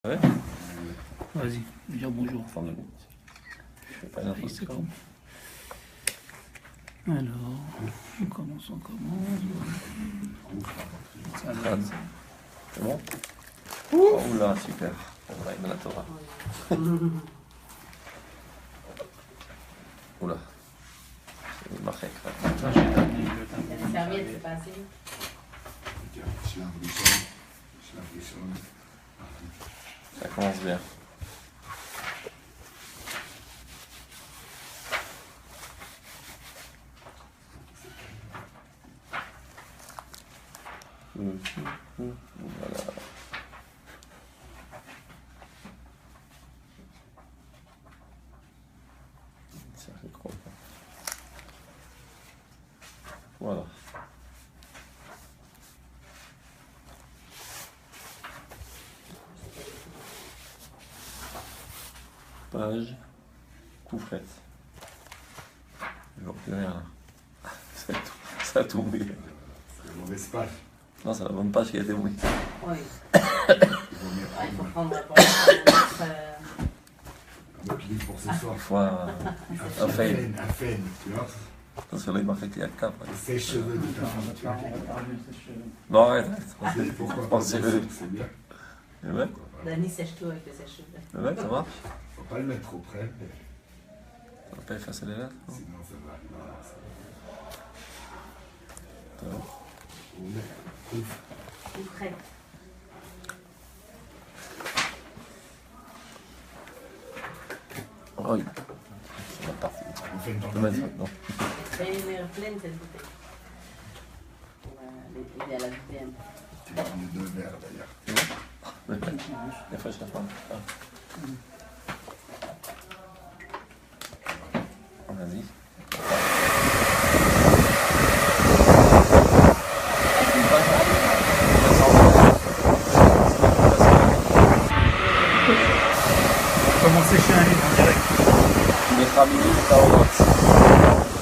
Ouais. Vas-y, dire bonjour. Je fais pas n'importe C'est quoi. bon. Alors, on commence. Ça va. Ah, c'est bon. Oh là, super. On va aimer la Torah. Oula. C'est marqué. Ça, j'ai terminé, je vais terminer. Les serviettes, c'est pas assez. Ça commence bien. Voilà. Ça fait trop bien. Voilà. Page coufrette. Je vois plus rien là. Ça a tombé. C'est la mauvaise page. Non, c'est la bonne page qui a été oui. Oui. Il vaut mieux Ouais, il faut prendre prendre pour notre, notre livre pour ce soir. Il faut un Un fait. Afen, tu vois. Parce que là, il marquait qu'il y a 4. Le sèche-cheveux de ta femme. Tu vois. Non, arrête. Pourquoi Oh, pas c'est ça, vrai. c'est bien. C'est vrai? Dani sèche tout avec le sèche-cheveux. C'est vrai, ça marche? Faut pas le mettre trop près. Ça va pas effacer les lettres? Non. Sinon ça va. Non, Ça va. Ouf. Tout frais. Oh, oui. C'est mal parti. On fait une Je peux mettre tentative. non. Elle est pleine cette bouteille. Il est à la VPN. Tu vas prendre les deux verres d'ailleurs. Des fois, je la prends. Vas-y. Comment sécher un livre en direct? Tu mettras minute à haute.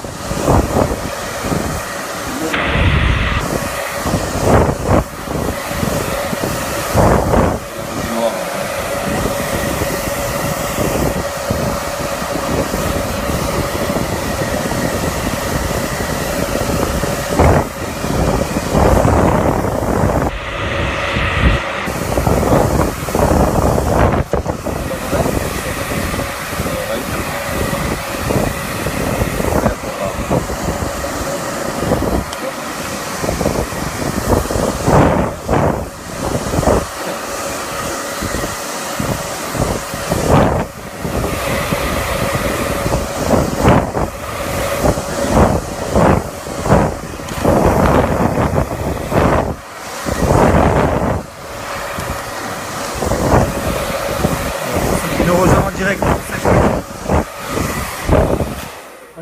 Il nous rejoint en direct.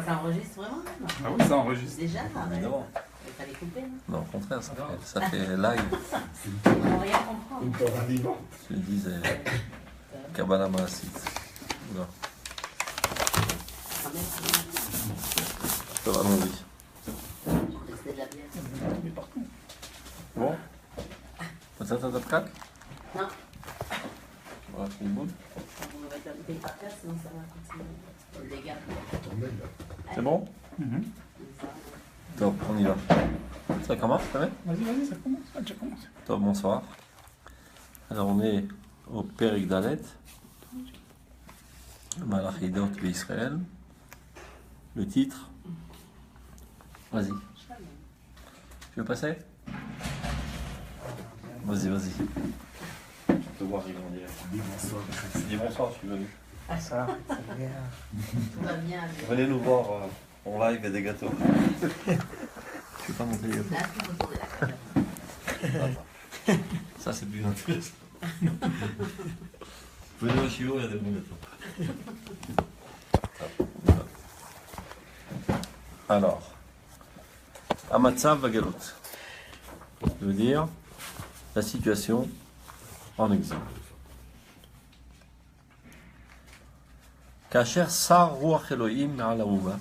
Ça enregistre vraiment? Non. Ah oui, ça enregistre. Déjà? Évidemment. Il fallait couper, non? Non, au contraire, ça fait live. On va rien comprendre. Une Torah vivante. Je le disais. Kabbalah Maasit. Oula. Ah, merci. Torah Novi. C'est de la bière. Mais partout. Bon. Peut-être un tapcak? Non. Voilà, une boule. On va mettre la bouteille par terre, sinon ça va continuer. Le dégât. Tournez là. C'est bon? Top, on y va. Ça commence, ça va? Vas-y, ça commence. Ah, déjà commencé. Top, bonsoir. Alors, on est au Perek Dalet, Malachidot Israël. Le titre. Vas-y. Tu veux passer? Vas-y. Je te vois arriver en direct. Dis bonsoir. Dis bonsoir, je suis venu. Ça, Tout va bien. Venez nous voir en live et des gâteaux. Je vais pas montrer les gâteaux. Là, il faut tourner la caméra. Ça, c'est plus intéressant. Venez au Chio, il y a des bons gâteaux. Alors, Amatsav Vagalot. Ça veut dire la situation en exil. כאשר שר רוח אלוהים מעל האומה,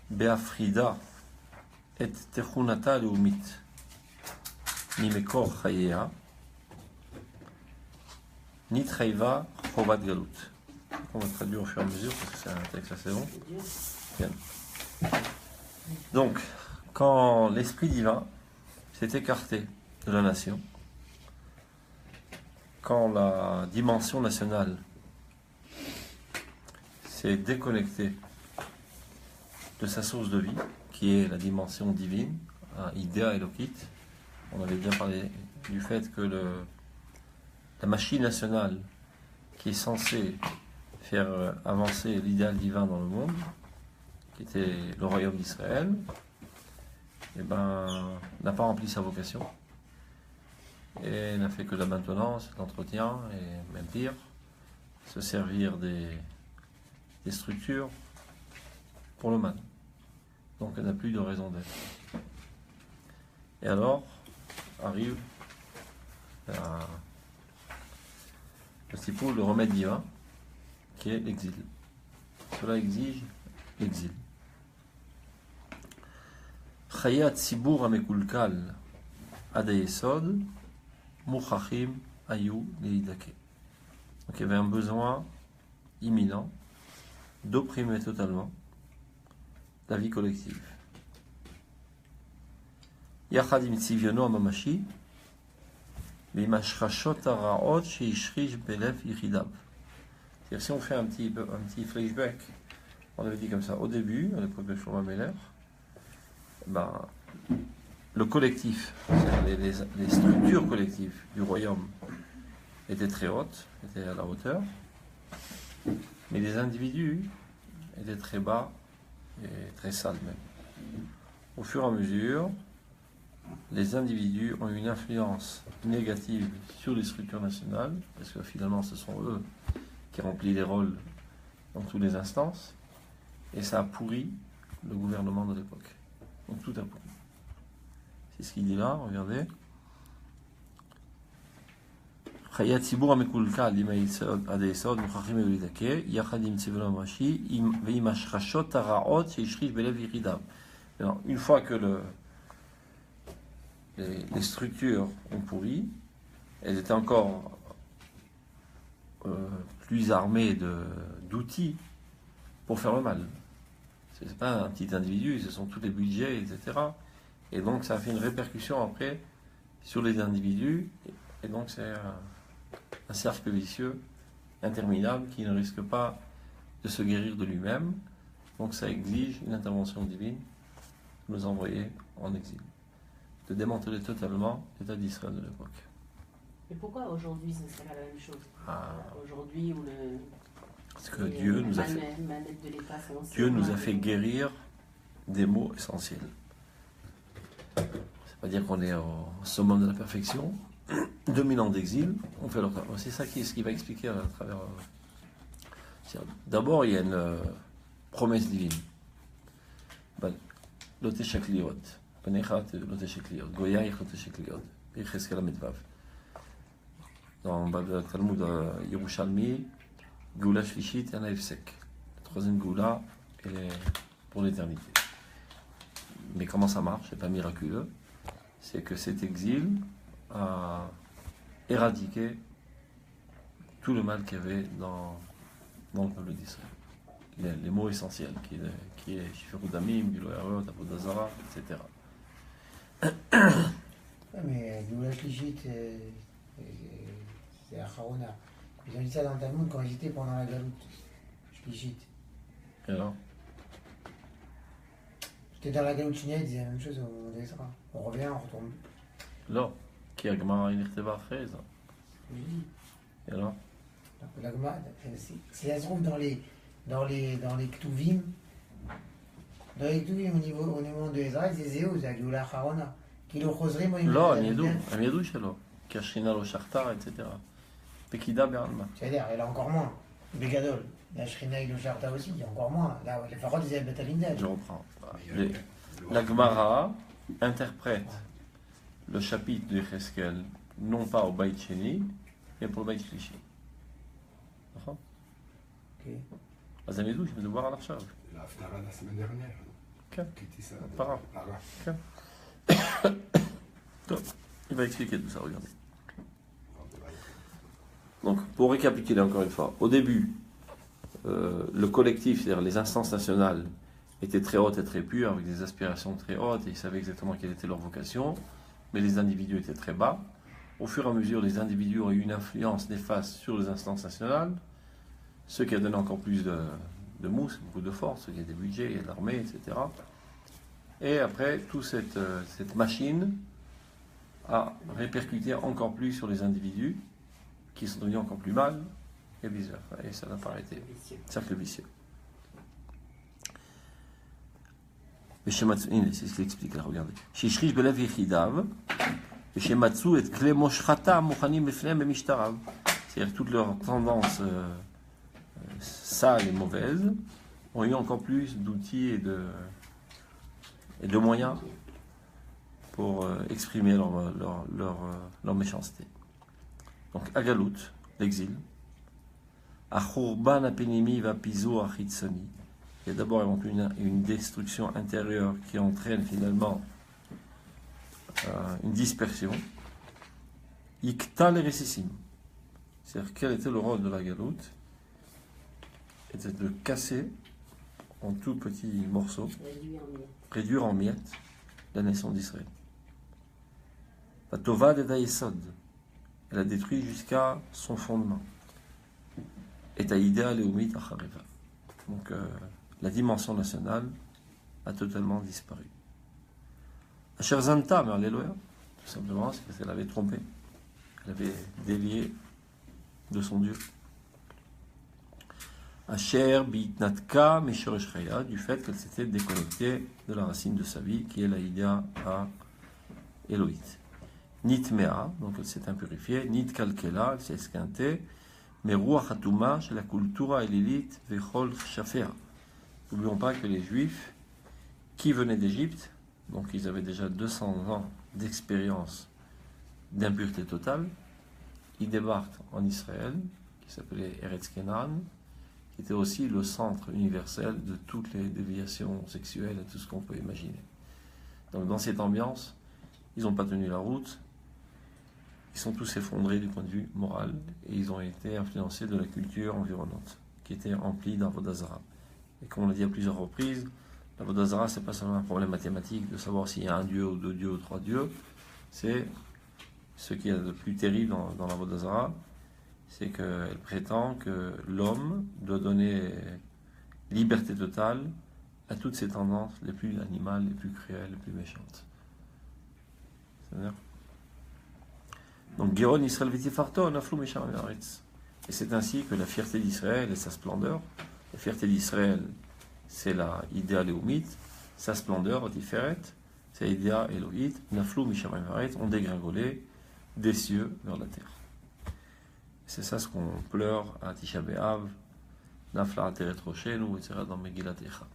בהפרידה את תכונתה הלאומית ממקור חייה, Nitreiva Chovat Galut. On va traduire au fur et à mesure parce que c'est un texte assez long. Bien. Donc, quand l'Esprit divin s'est écarté de la nation, quand la dimension nationale s'est déconnectée de sa source de vie, qui est la dimension divine, Idea Elokit, on avait bien parlé du fait que la machine nationale qui est censée faire avancer l'idéal divin dans le monde, qui était le royaume d'Israël, eh ben, n'a pas rempli sa vocation et n'a fait que de la maintenance, l'entretien et même pire, se servir des structures pour le mal. Donc elle n'a plus de raison d'être. Et alors arrive le remède divin qui est l'exil. Cela exige l'exil. Chayat Sibur Amekulkal Adayesod Muchachim Ayu Leidake. Donc il y avait un besoin imminent d'opprimer totalement la vie collective. Yachadim Tzivyono Amamashi Bimashchashot Araot Sheishrish Belev Yichidab. C'est-à-dire, si on fait un petit flashback, on avait dit comme ça au début, à l'époque de Shlomo Ameler, ben, le collectif, les structures collectives du royaume étaient très hautes, étaient à la hauteur, mais les individus étaient très bas et très sales même. Au fur et à mesure, les individus ont une influence négative sur les structures nationales, parce que finalement ce sont eux qui remplissent les rôles dans toutes les instances, et ça a pourri le gouvernement de l'époque. Donc tout a pourri. C'est ce qu'il dit là, regardez. Chayat Sibur Amekulkal Adayesod Muchachim Ayu Leidake Yachadim Tzivyono Amamashi Veimashchashot Araot Sheishrish Belev Yichidab. Une fois que les structures ont pourri, elles étaient encore plus armées d'outils pour faire le mal. Ce n'est pas un petit individu, ce sont tous les budgets, etc. Et donc ça a fait une répercussion après sur les individus, et donc c'est un cercle vicieux interminable qui ne risque pas de se guérir de lui-même. Donc ça exige une intervention divine, de nous envoyer en exil, de démanteler totalement l'État d'Israël de l'époque. Mais pourquoi aujourd'hui ce serait pas la même chose? Aujourd'hui où Parce que Dieu nous a fait guérir des maux essentiels. C'est pas dire qu'on est au summum de la perfection. 2000 ans d'exil, on fait leur travail. C'est ça ce qui va expliquer à travers. D'abord, il y a une promesse divine. Loteshek liot. Penechat loteshek liot. Goyaich loteshek liot. Yecheskel Amedvav. Dans le Talmud Yerushalmi, Goula Shlishit et Anaïfsek. La troisième Goula, elle est pour l'éternité. Mais comment ça marche? C'est pas miraculeux. C'est que cet exil a éradiqué tout le mal qu'il y avait dans le peuple d'Israël. Les mots essentiels, qui est Shiferut Damim, Gilui Arayot, Avodah Zara, etc. Mais Goula Shlishit, c'est Acharona. Ils ont dit ça dans le Talmud quand ils étaient pendant la galoute. Shlishit. Et alors? J'étais dans la galoute chinienne, ils disaient la même chose au moment d'Ezra. On revient, on retourne. Non. Qui a Gemara Inirteva après ça? Oui. Et alors? La Gemara, si elle se trouve dans les Ktuvim, au niveau de Ezra, c'est Zéou, c'est Géoula Harona. Qui le choserait, moi, לא, הם ידעו שלא. כי השכינה לא שחטה, etc. פקידה בעלמא. C'est-à-dire, elle a encore moins. Bégadol. La Shrina et le Sharta aussi, il y a encore moins. Là, les Farod, ils avaient Betalindel. Je reprends. La Gemara interprète le chapitre de Yecheskel non pas au Beit Sheni, mais pour le Beit Shlishi. נכון? Ok. אז הם ידעו שמדובר על עכשיו. להפטרה לסמן דרנר. כן. קיטיסה. פרה. כן. טוב, il va expliquer tout ça, regardez. Donc, pour récapituler encore une fois, au début, le collectif, c'est-à-dire les instances nationales, étaient très hautes et très pures, avec des aspirations très hautes, et ils savaient exactement quelle était leur vocation, mais les individus étaient très bas. Au fur et à mesure, les individus ont eu une influence néfaste sur les instances nationales, ce qui a donné encore plus de mousse, beaucoup de force, il y a des budgets, il y a de l'armée, etc. Et après, toute cette machine a répercuté encore plus sur les individus, qui sont devenus encore plus mal, et vice-versa. Et ça n'a pas arrêté. Cercle vicieux. C'est ce qu'il explique là, regardez. C'est-à-dire toutes leurs tendances sales et mauvaises ont eu encore plus d'outils et de moyens pour exprimer leur méchanceté. Donc, Agalout, l'exil. Achurban apinimi va piso achitsoni. Il y a d'abord une destruction intérieure qui entraîne finalement une dispersion. Ikta les récissime. C'est-à-dire, quel était le rôle de la galoute? C'était de casser en tout petits morceaux, réduire en miettes la nation d'Israël. La Tova de Daïsod, elle a détruit jusqu'à son fondement. Et Taïda Léomit Achareva. Donc la dimension nationale a totalement disparu. Acherzanta, mais alléluia, tout simplement, c'est parce qu'elle avait trompé. Elle avait dévié de son Dieu. Asher Bitnatka Meshoreshreya, du fait qu'elle s'était déconnectée de la racine de sa vie, qui est la idea à Elohit. Nitmea, donc elle s'est impurifiée. Nit Kalkela, elle s'est esquintée. Mais Ruach Hatuma, chez la cultura Elilite, Vechol Shafea. N'oublions pas que les Juifs qui venaient d'Égypte, donc ils avaient déjà 200 ans d'expérience d'impureté totale, ils débarquent en Israël, qui s'appelait Eretz Kenan, qui était aussi le centre universel de toutes les déviations sexuelles et tout ce qu'on peut imaginer. Donc dans cette ambiance, ils n'ont pas tenu la route, ils sont tous effondrés du point de vue moral, et ils ont été influencés de la culture environnante, qui était remplie d'Avodah Zara. Et comme on l'a dit à plusieurs reprises, l'Avodah Zara, ce n'est pas seulement un problème mathématique de savoir s'il y a un dieu ou deux dieux ou trois dieux, c'est ce qui est le plus terrible dans l'Avodah Zara, c'est qu'elle prétend que l'homme doit donner liberté totale à toutes ces tendances les plus animales, les plus cruelles, les plus méchantes. C'est-à-dire donc, Géron Israël Vitifarto, Naflou Mesham Aretz. Et c'est ainsi que la fierté d'Israël et sa splendeur, la fierté d'Israël, c'est la idéa léomite, sa splendeur, Tiferet, c'est l'idéa Elohite, Naflou Mesham Aretz, ont dégringolé des cieux vers la terre. C'est ça ce qu'on pleure à Tisha B'Av, Nafla Ateret Roshenu, etc. dans Megillat Echa.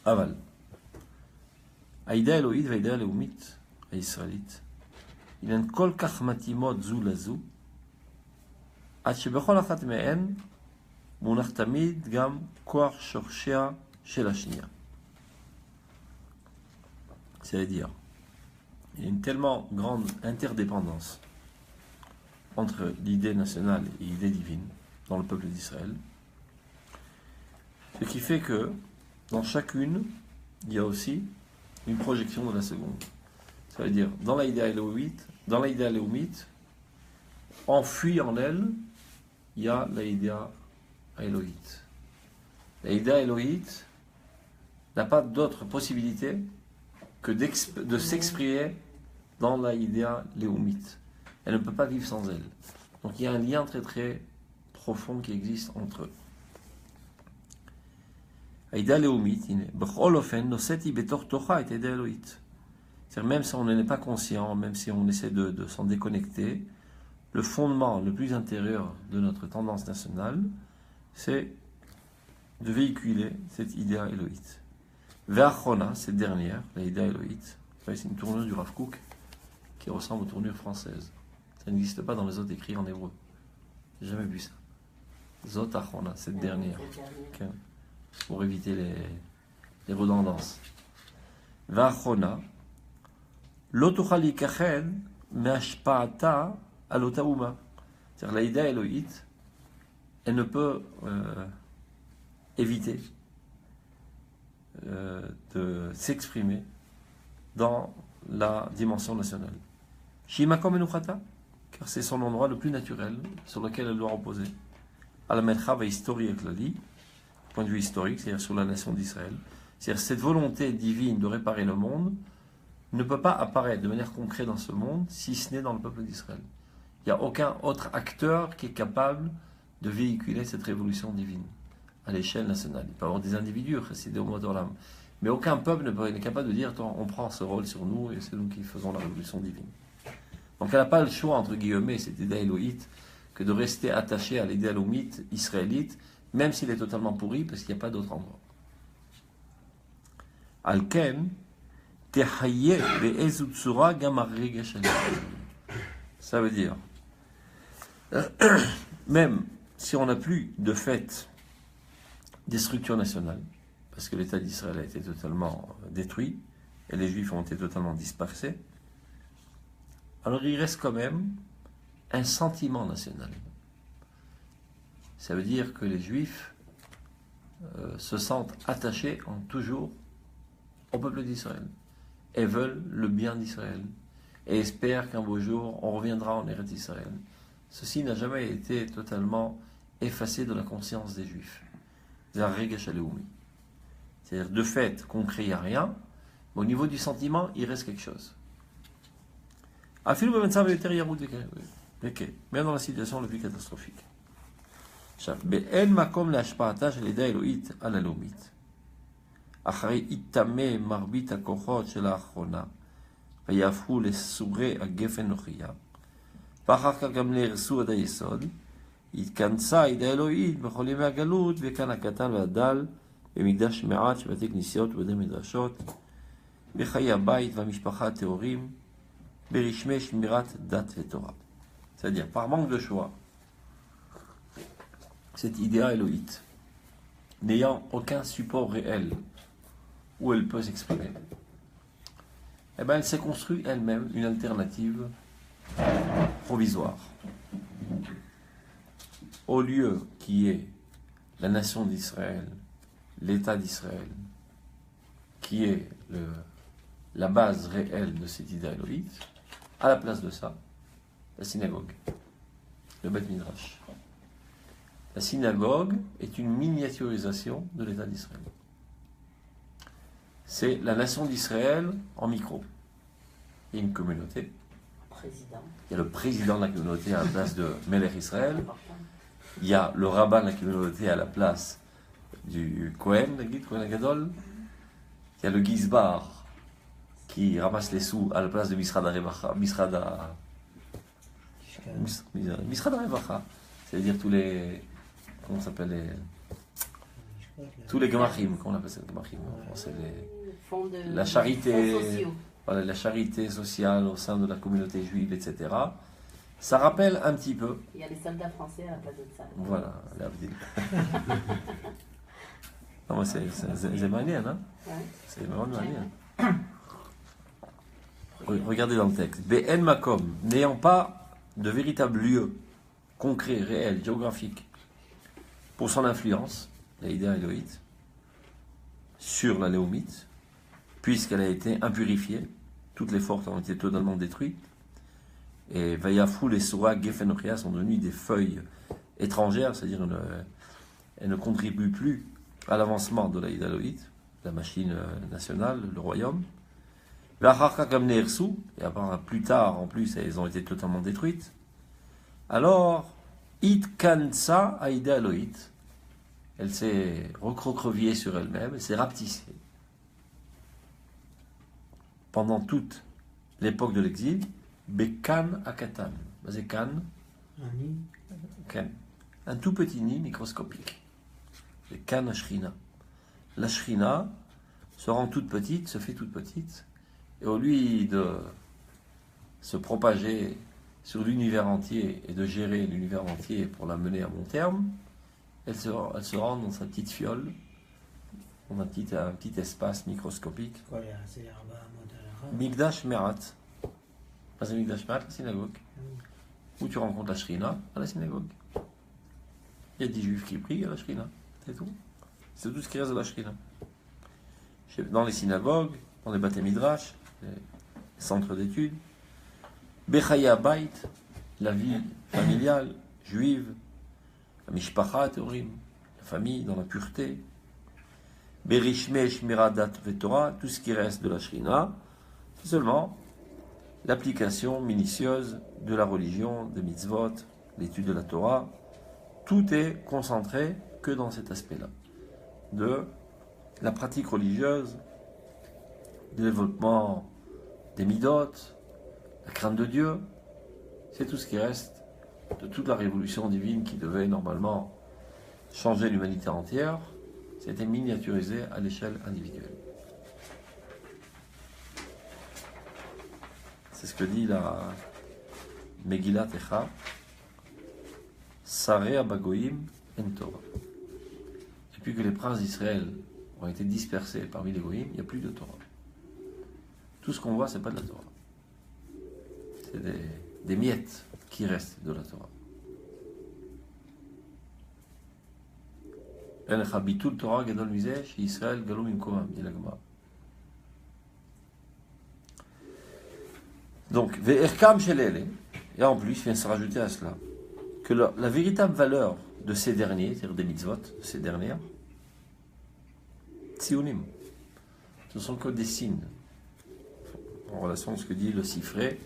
Aval. Aïda Elohit, Vaïda Léomite, à Israélite. Il y a une kol kach matimot zou la zou, עד שבכל אחת מהן מונח תמיד גם כוח שורשיה של השנייה. C'est-à-dire, il y a une tellement grande interdépendance entre l'idée nationale et l'idée divine dans le peuple d'Israël, ce qui fait que dans chacune, il y a aussi une projection de la seconde. Ça veut dire, dans l'idée léomite, enfouie en elle, il y a l'idée élohite. L'idée élohite n'a pas d'autre possibilité que de s'exprimer dans l'idée léomite. Elle ne peut pas vivre sans elle. Donc il y a un lien très très profond qui existe entre eux. L'idée léomite, c'est-à-dire même si on n'en est pas conscient, même si on essaie de s'en déconnecter, le fondement le plus intérieur de notre tendance nationale, c'est de véhiculer cette idée élohite. Ve'achona, cette dernière, l'idée élohite, c'est une tournure du Rav Kook qui ressemble aux tournures françaises. Ça n'existe pas dans les autres écrits en hébreu. J'ai jamais vu ça. Zot achona, cette dernière. Okay. Pour éviter les redondances. Ve'achona, lo tuchal yikached me'ashpa'ata alotaouma. C'est-à-dire l'Aïda Elohit, elle ne peut éviter de s'exprimer dans la dimension nationale. Shimakom Enuchata, car c'est son endroit le plus naturel sur lequel elle doit reposer. Al-Merchav historique Klali, point de vue historique, c'est-à-dire sur la nation d'Israël. C'est-à-dire cette volonté divine de réparer le monde ne peut pas apparaître de manière concrète dans ce monde si ce n'est dans le peuple d'Israël. Il n'y a aucun autre acteur qui est capable de véhiculer cette révolution divine à l'échelle nationale. Il peut y avoir des individus, c'est des hommes d'Olam, mais aucun peuple n'est capable de dire on prend ce rôle sur nous et c'est nous qui faisons la révolution divine. Donc elle n'a pas le choix, entre guillemets, cette idée élohite, que de rester attachée à l'idée élomite israélite, même s'il est totalement pourri, parce qu'il n'y a pas d'autre endroit. Alken, tehaye ve'ezutsura gamarrega shali. Ça veut dire, même si on n'a plus de fait des structures nationales, parce que l'État d'Israël a été totalement détruit, et les Juifs ont été totalement dispersés, alors il reste quand même un sentiment national. Ça veut dire que les Juifs se sentent attachés en toujours au peuple d'Israël, et veulent le bien d'Israël, et espèrent qu'un beau jour on reviendra en Eretz Israël. Ceci n'a jamais été totalement effacé de la conscience des Juifs. C'est-à-dire, de fait, concret, il n'y a rien, mais au niveau du sentiment, il reste quelque chose. Même dans la situation la plus catastrophique. באין מקום להשפעתה של ידי אלוהית על הלאומית. אחרי יטמא מרבית הכוחות של האחרונה, ויהפכו לסורי הגפן נוכריה, ואחר כך גם נהרסו עד היסוד, התכנסה הידי האלוהית בכל ימי הגלות, וכאן הקטן והדל, במקדש מעט שבתי כנסיות ובתי מדרשות, בחיי הבית והמשפחה הטהורים, ברשמי שמירת דת ותורה. C'est-à-dire, par manque de choix, cette idéa élohite, n'ayant aucun support réel où elle peut s'exprimer, eh ben elle s'est construite elle-même une alternative provisoire. Au lieu qui est la nation d'Israël, l'État d'Israël, qui est la base réelle de cette idée élohite, à la place de ça, la synagogue, le Beth Midrash. La synagogue est une miniaturisation de l'État d'Israël. C'est la nation d'Israël en micro. Il y a une communauté. Président. Il y a le président de la communauté à la place de Melech Israël. Il y a le rabbin de la communauté à la place du Kohen, le guide Kohen Gadol. Il y a le Gizbar qui ramasse les sous à la place de Misrad HaRevacha. C'est-à-dire tous les... Comment ça s'appelle tous les gamachim, comment on appelle ça, gamachim en français, la charité, voilà, la charité sociale au sein de la communauté juive, etc. Ça rappelle un petit peu. Il y a les soldats français à la place de ça. Voilà, l'Abdil. Non, mais c'est malien, hein? Ouais. C'est vraiment malien. Regardez dans le texte. Be'en makom, n'ayant pas de véritable lieu concret, réel, géographique, pour son influence, l'idée élohite, sur la léomite, puisqu'elle a été impurifiée, toutes les fortes ont été totalement détruites, et Vayafou, les Soura, Gefenochia sont devenues des feuilles étrangères, c'est-à-dire elles ne contribuent plus à l'avancement de l'idée élohite, la machine nationale, le royaume. Et plus tard, en plus, elles ont été totalement détruites. Alors, Itkansa Aïda Elohit, elle s'est recroquevillée sur elle-même, elle s'est rapetissée. Pendant toute l'époque de l'exil, Bekan Akatan. Bekan, un tout petit nid microscopique. Bekan Ashrina. La Shrina se rend toute petite, se fait toute petite, et au lieu de se propager sur l'univers entier et de gérer l'univers entier pour la mener à bon terme, elle se rend dans sa petite fiole, dans un petit espace microscopique. Migdash Merat. Pas un Migdash Merat, la synagogue. Où tu rencontres la Shrina? À la synagogue. Il y a 10 juifs qui prient à la Shrina. C'est tout. C'est tout ce qui reste de la Shrina. Dans les synagogues, dans les Bate Midrash, les centres d'études. Bechaya Bait, la vie familiale, juive. La Mishpacha Teorim, la famille dans la pureté. Berishme Shmiradat Vetorah, tout ce qui reste de la Shrina, c'est seulement l'application minutieuse de la religion, des mitzvot, l'étude de la Torah. Tout est concentré que dans cet aspect-là, de la pratique religieuse, du développement des midot, la crainte de Dieu. C'est tout ce qui reste de toute la révolution divine qui devait normalement changer l'humanité entière. C'était miniaturisé à l'échelle individuelle. C'est ce que dit la Megillat Echa, Sareh Abagoïm en Torah. Depuis que les princes d'Israël ont été dispersés parmi les Goïm, il n'y a plus de Torah. Tout ce qu'on voit, c'est pas de la Torah. C'est des miettes qui restent de la Torah. Torah gadol mizeh Israël galou mimkomam, dit la Gemara. Donc, ve'erkam shelele, et en plus, il vient se rajouter à cela que la véritable valeur de ces derniers, c'est-à-dire des mitzvot, de ces dernières, tzionim, ce sont que des signes, en relation à ce que dit le Sifré,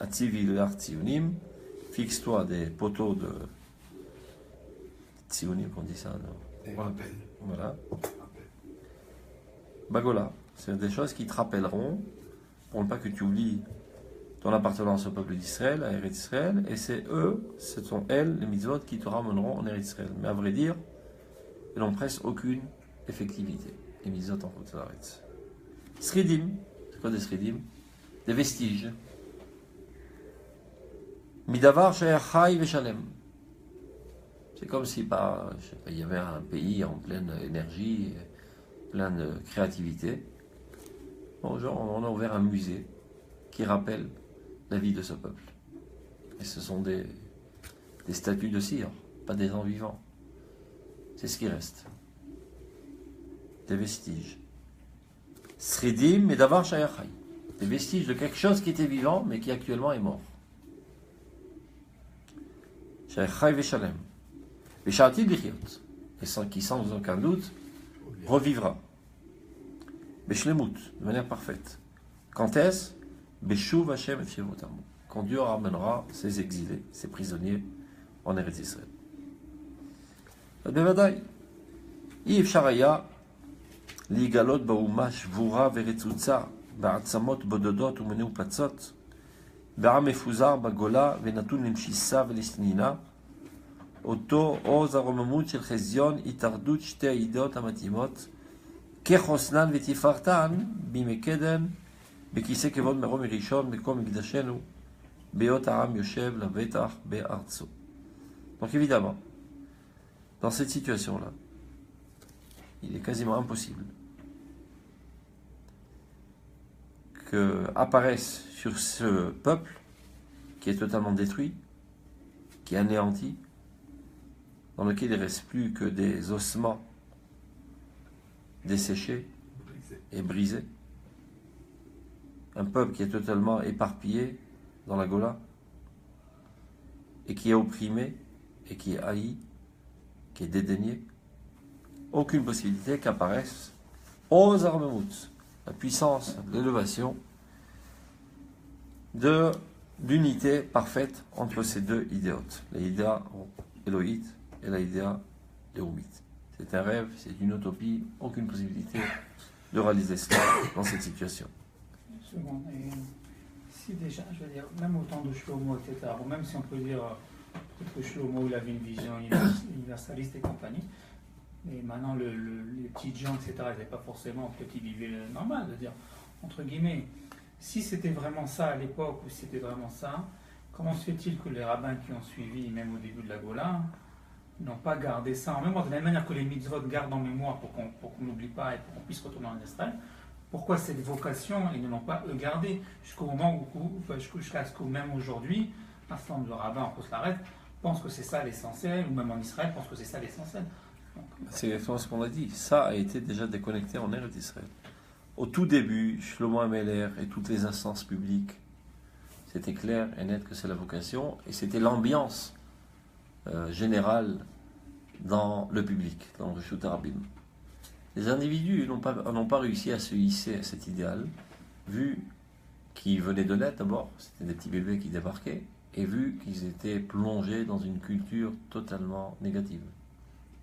atzivilar tzionim, fixe-toi des poteaux de tzionim, on dit ça, non? Voilà. Bagola, c'est des choses qui te rappelleront, pour ne pas que tu oublies ton appartenance au peuple d'Israël, à Eretz Israël, et c'est eux, ce sont elles, les mitzvot, qui te ramèneront en Eretz Israël. Mais à vrai dire, elles n'ont presque aucune effectivité, les mitzvot en route de l'Eretz. Sridim, c'est quoi des sridim? Des vestiges. Midavar she'achai veshalem. C'est comme si il y avait un pays en pleine énergie, plein de créativité. Bon, genre, on a ouvert un musée qui rappelle la vie de ce peuple. Et ce sont des statues de cire, pas des gens vivants. C'est ce qui reste. Des vestiges. Sridim et davar shayachai. Des vestiges de quelque chose qui était vivant, mais qui actuellement est mort. Shayachai veshalem. Veshalti lichiot. Et qui sans aucun doute revivra. Beshlemut, de manière parfaite. Quand est-ce? Beshuv Hashem et Fievotam. Quand Dieu ramènera ses exilés, ses prisonniers en Eretz Israël. Bevadai. Yif Sharaya, Ligalot Bauma Shvura Veretzutza, Ba'atzamot Bododot Umenu Patzot, Ba'am Efuzar Bagola, Venatun Limshissa Velestinina, Oto Oz Aromamut Shel Chezion, Itardut Shte Aidot Amatimot, Kechosnan Vetifartan, Bimekeden, Bekise Kevod Merom Erishon, Bekom Ekdashenu, Beot Aram Yoshev, la Vetach, Be'artso. Donc évidemment, dans cette situation-là, il est quasiment impossible que apparaisse sur ce peuple qui est totalement détruit, qui est anéanti, dans lequel il ne reste plus que des ossements desséchés et brisés. Un peuple qui est totalement éparpillé dans la Gola et qui est opprimé et qui est haï, qui est dédaigné. Aucune possibilité qu'apparaisse Oz Armemut, la puissance, l'élévation d'unité parfaite entre ces deux idéotes, l'idéa éloïte et l'idéa léomite. C'est un rêve, c'est une utopie, aucune possibilité de réaliser cela dans cette situation. Une seconde. Et si déjà, je veux dire, même au temps de Shlomo, etc., ou même si on peut dire, peut-être que Shlomo il avait une vision universaliste et compagnie, mais maintenant les petits gens, etc., ils n'avaient pas forcément, peut-être ils vivaient normal, de dire, entre guillemets, si c'était vraiment ça à l'époque, ou si c'était vraiment ça, comment se fait-il que les rabbins qui ont suivi, même au début de la Gola, n'ont pas gardé ça en mémoire, de la même manière que les mitzvot gardent en mémoire pour qu'on n'oublie pas et pour qu'on puisse retourner en Israël? Pourquoi cette vocation, ils ne l'ont pas gardée jusqu'au moment où, jusqu'à ce que même aujourd'hui, un certain nombre de rabbins en Khouslaret pensent que c'est ça l'essentiel, ou même en Israël pensent que c'est ça l'essentiel. C'est exactement ce qu'on a dit. Ça a été déjà déconnecté en Eretz d'Israël. Au tout début, Shlomo Ameler et toutes les instances publiques, c'était clair et net que c'est la vocation, et c'était l'ambiance générale dans le public, dans le Reshut Harabim. Les individus n'ont pas réussi à se hisser à cet idéal, vu qu'ils venaient de naître d'abord, c'était des petits bébés qui débarquaient, et vu qu'ils étaient plongés dans une culture totalement négative.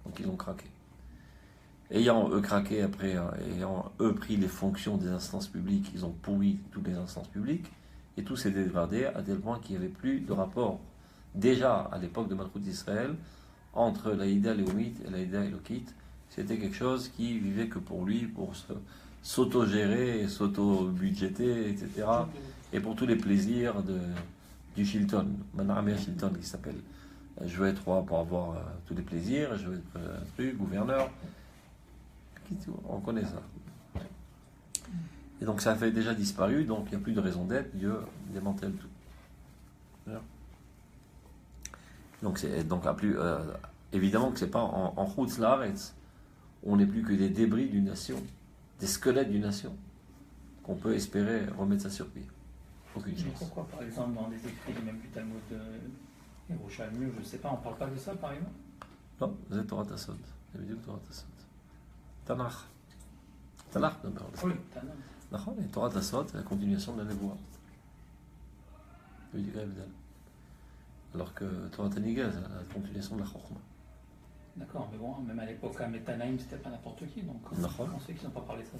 Donc ils ont craqué. Ayant eux craqué après, ayant eux pris les fonctions des instances publiques, ils ont pourri toutes les instances publiques, et tout s'est dégradé à tel point qu'il n'y avait plus de rapport, déjà à l'époque de Malchut d'Israël, entre l'Aïda léomite et l'Aïda élokite. C'était quelque chose qui vivait que pour lui, pour s'auto-gérer, s'auto-budgéter, etc. Et pour tous les plaisirs du Shilton, Manamir Shilton qui s'appelle. Je veux être roi pour avoir tous les plaisirs, je veux être un truc, gouverneur. On connaît ça. Et donc ça avait déjà disparu, donc il n'y a plus de raison d'être, Dieu démantèle tout. Donc évidemment que c'est pas en Chutz Laaretz, on n'est plus que des débris d'une nation, des squelettes d'une nation, qu'on peut espérer remettre ça sur pied. Aucune chance. Pourquoi, par exemple, dans des écrits, même du Talmud de Yerushalmi, je ne sais pas, on ne parle pas de ça, par exemple? Non, vous êtes Torah Tassot. Vous avez dit Torah Tassot. Tanakh. Tanakh, oui, Tanakh. D'accord, et Torah Tassot, c'est la continuation de la Névoie. Alors que Torah Tanigah, c'est la continuation de la Chokhmah. D'accord, mais bon, même à l'époque, à Metanaïm, c'était pas n'importe qui, donc on sait qu'ils n'ont pas parlé de ça.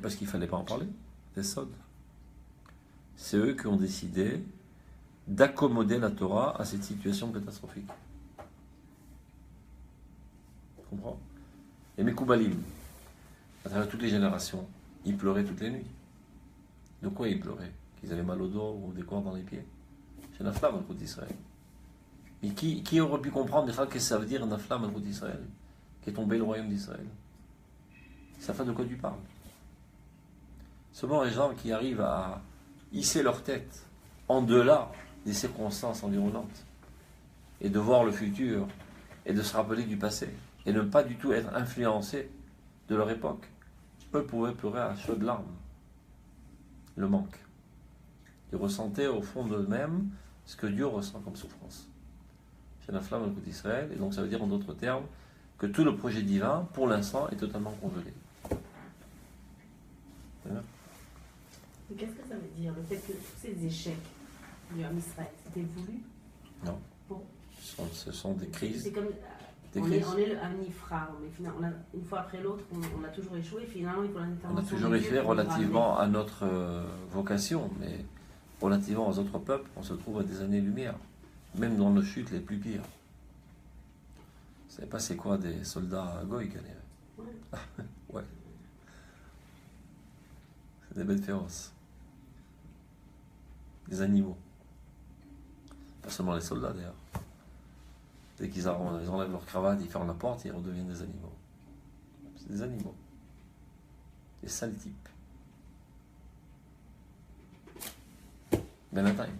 Parce qu'il ne fallait pas en parler, des Sod. C'est eux qui ont décidé d'accommoder la Torah à cette situation catastrophique. Tu comprends? Et Mekoubalim, à travers toutes les générations, ils pleuraient toutes les nuits. De quoi ils pleuraient? Qu'ils avaient mal au dos ou des cordes dans les pieds? C'est Nafla, Malchut d'Israël. Mais qui aurait pu comprendre qu'est-ce que ça veut dire Nafla, Malchut d'Israël, qui est tombé le royaume d'Israël? Ça fait de quoi tu parles? Seulement les gens qui arrivent à hisser leur tête en delà des circonstances environnantes et de voir le futur et de se rappeler du passé et ne pas du tout être influencés de leur époque, eux pouvaient pleurer à chaudes larmes le manque. Ils ressentaient au fond d'eux-mêmes ce que Dieu ressent comme souffrance. C'est la flamme d'Israël, et donc ça veut dire en d'autres termes que tout le projet divin, pour l'instant, est totalement congelé. Mais qu'est-ce que ça veut dire, le fait que tous ces échecs du Ham Israël, c'était voulu? Non. Bon. Ce sont des crises. C'est comme, on est le Ham Nifra, mais finalement, une fois après l'autre, on a toujours échoué, finalement il faut l'intervention. On a toujours échoué relativement à notre vocation, mais relativement aux autres peuples, on se trouve à des années-lumière, même dans nos chutes les plus pires. Vous savez pas c'est quoi des soldats goïs, Ouais. ouais. C'est des bêtes féroces. Des animaux. Pas seulement les soldats d'ailleurs. Dès qu'ils enlèvent leur cravate, ils ferment la porte, ils redeviennent des animaux. C'est des animaux. Des sales types. Benatime.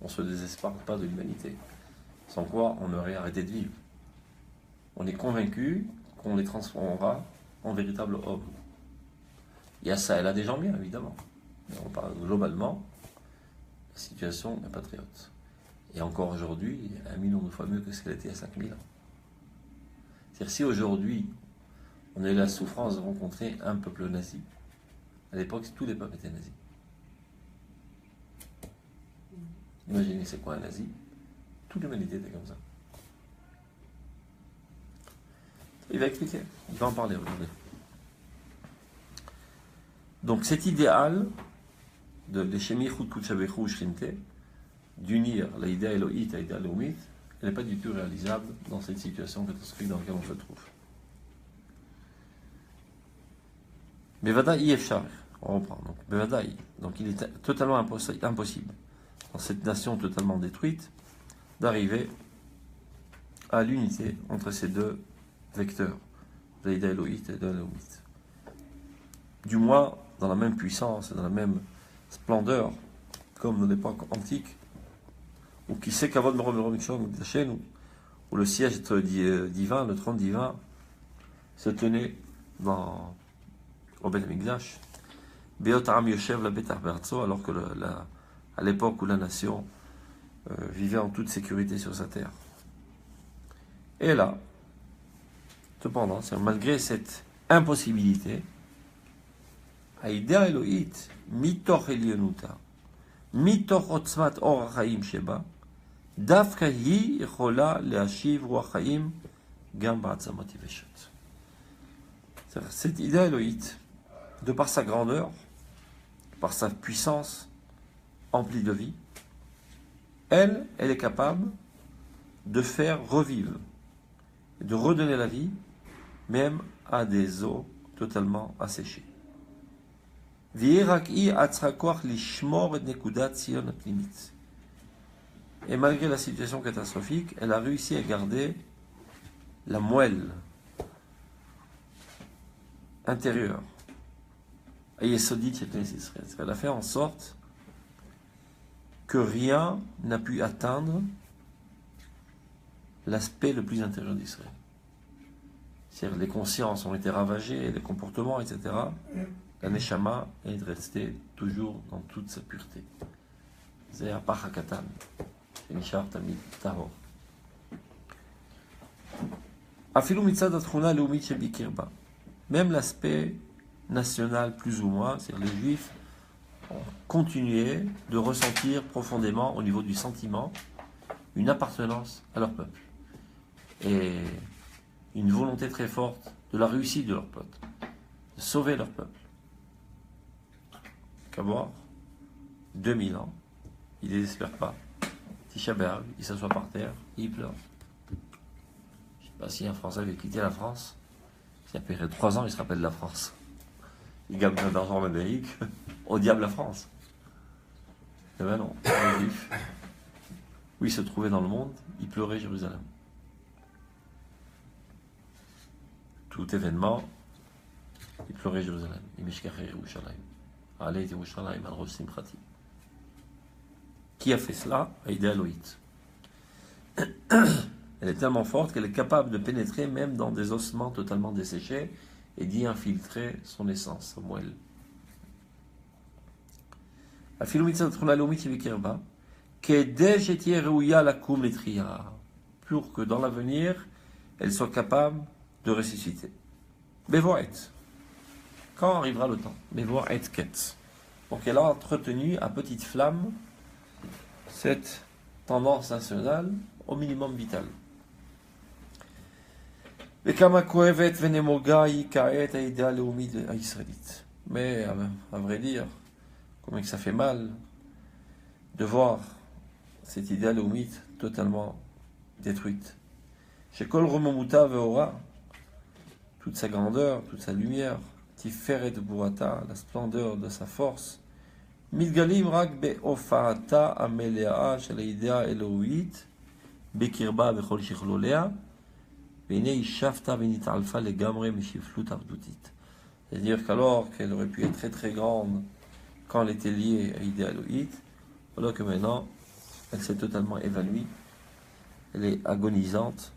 On ne se désespère pas de l'humanité. Sans quoi, on aurait arrêté de vivre. On est convaincu qu'on les transformera en véritables hommes. Il y a ça, elle a des gens bien, évidemment. Mais on parle globalement, la situation est patriote. Et encore aujourd'hui, 1 million de fois mieux que ce qu'elle était il y a 5000 ans. C'est-à-dire, si aujourd'hui, on a eu la souffrance de rencontrer un peuple nazi, à l'époque, tous les peuples étaient nazis. Imaginez, c'est quoi un nazi? Toute l'humanité était comme ça. Il va expliquer, il va en parler aujourd'hui. Donc cet idéal de l'Eshemi Chut Kuchabechu Shrinte, d'unir l'idée Elohite à l'idée Léomite, elle n'est pas du tout réalisable dans cette situation catastrophique dans laquelle on se trouve. Bevadaï Yefshar, on reprend. Donc Bevadaï, donc il est totalement impossible, dans cette nation totalement détruite, d'arriver à l'unité entre ces deux vecteurs, l'idée Elohite et l'idée Léomite. Du moins, dans la même puissance et dans la même splendeur comme dans l'époque antique, ou qui sait qu'avant de la chaîne, où le siège divin, le trône divin, se tenait au Beth Mikdash, Beotaram Yoshev la Betar Bertso, alors que à l'époque où la nation vivait en toute sécurité sur sa terre. Et là, cependant, malgré cette impossibilité, Haïda Elohit, mitoch elionuta, mitoch otzmat or chaim sheba, dafka hi yechola leashiv ruach chaim gam ba'atzamot yeveshot. Cette idée Elohit, de par sa grandeur, par sa puissance emplie de vie, elle est capable de faire revivre, de redonner la vie, même à des eaux totalement asséchées. Et malgré la situation catastrophique, elle a réussi à garder la moelle intérieure. Elle a fait en sorte que rien n'a pu atteindre l'aspect le plus intérieur d'Israël. C'est-à-dire les consciences ont été ravagées, les comportements, etc. La Neshama est restée toujours dans toute sa pureté. C'est à Pachakatan. C'est Nishar Tamid Tahor. Afilu mitzad atchuna leumit shebikirba. Même l'aspect national, plus ou moins, c'est-à-dire les Juifs ont continué de ressentir profondément, au niveau du sentiment, une appartenance à leur peuple. Et une volonté très forte de la réussite de leur peuple, de sauver leur peuple. Qu'à voir, 2000 ans, il ne désespère pas. Tisha B'Av, il s'assoit par terre, il pleure. Je ne sais pas si un Français avait quitté la France, si après 3 ans, il se rappelle de la France. Il gagne plein d'argent en Amérique, au diable la France. Eh bien non, les Juifs, où il se trouvait dans le monde, il pleurait Jérusalem. Tout événement, il pleurait Jérusalem. Qui a fait cela? Haïda Elohit. Elle est tellement forte qu'elle est capable de pénétrer même dans des ossements totalement desséchés et d'y infiltrer son essence, sa moelle. Pour que dans l'avenir, elle soit capable de ressusciter. Bevoet. Quand arrivera le temps? Bevoet ket. Donc elle a entretenu à petite flamme cette tendance nationale au minimum vital. Mais à vrai dire, comment que ça fait mal de voir cette idée léomite totalement détruite. Chez Kol Romomuta Veora, toute sa grandeur, toute sa lumière, Tiferet Burata, la splendeur de sa force, Midgalim Rak Be'ofaata Amelea Shel Idea Elohit, Bekirba Bechol Shichlolea, Vene Ishafta Venit Alpha le Gamre Meshiflut Avdutit. C'est-à-dire qu'alors qu'elle aurait pu être très très grande quand elle était liée à Idea Elohit, alors que maintenant elle s'est totalement évanouie, elle est agonisante,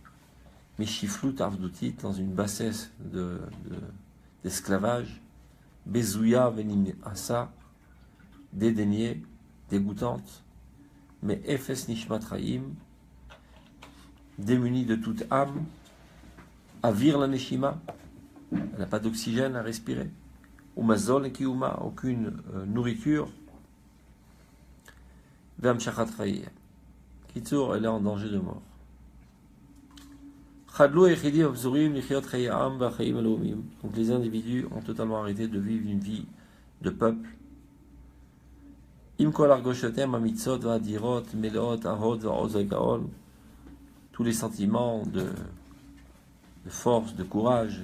Meshiflut Avdutit, dans une bassesse d'esclavage, Bezouya Venim Asa, dédaignée, dégoûtante, mais Efes Nishmat Raim, démunie de toute âme, Avir la Neshima, elle n'a pas d'oxygène à respirer, Umazol et Kiuma, aucune nourriture, Vamshachat Raïe. Kitsur, elle est en danger de mort. Donc les individus ont totalement arrêté de vivre une vie de peuple. Tous les sentiments de force, de courage,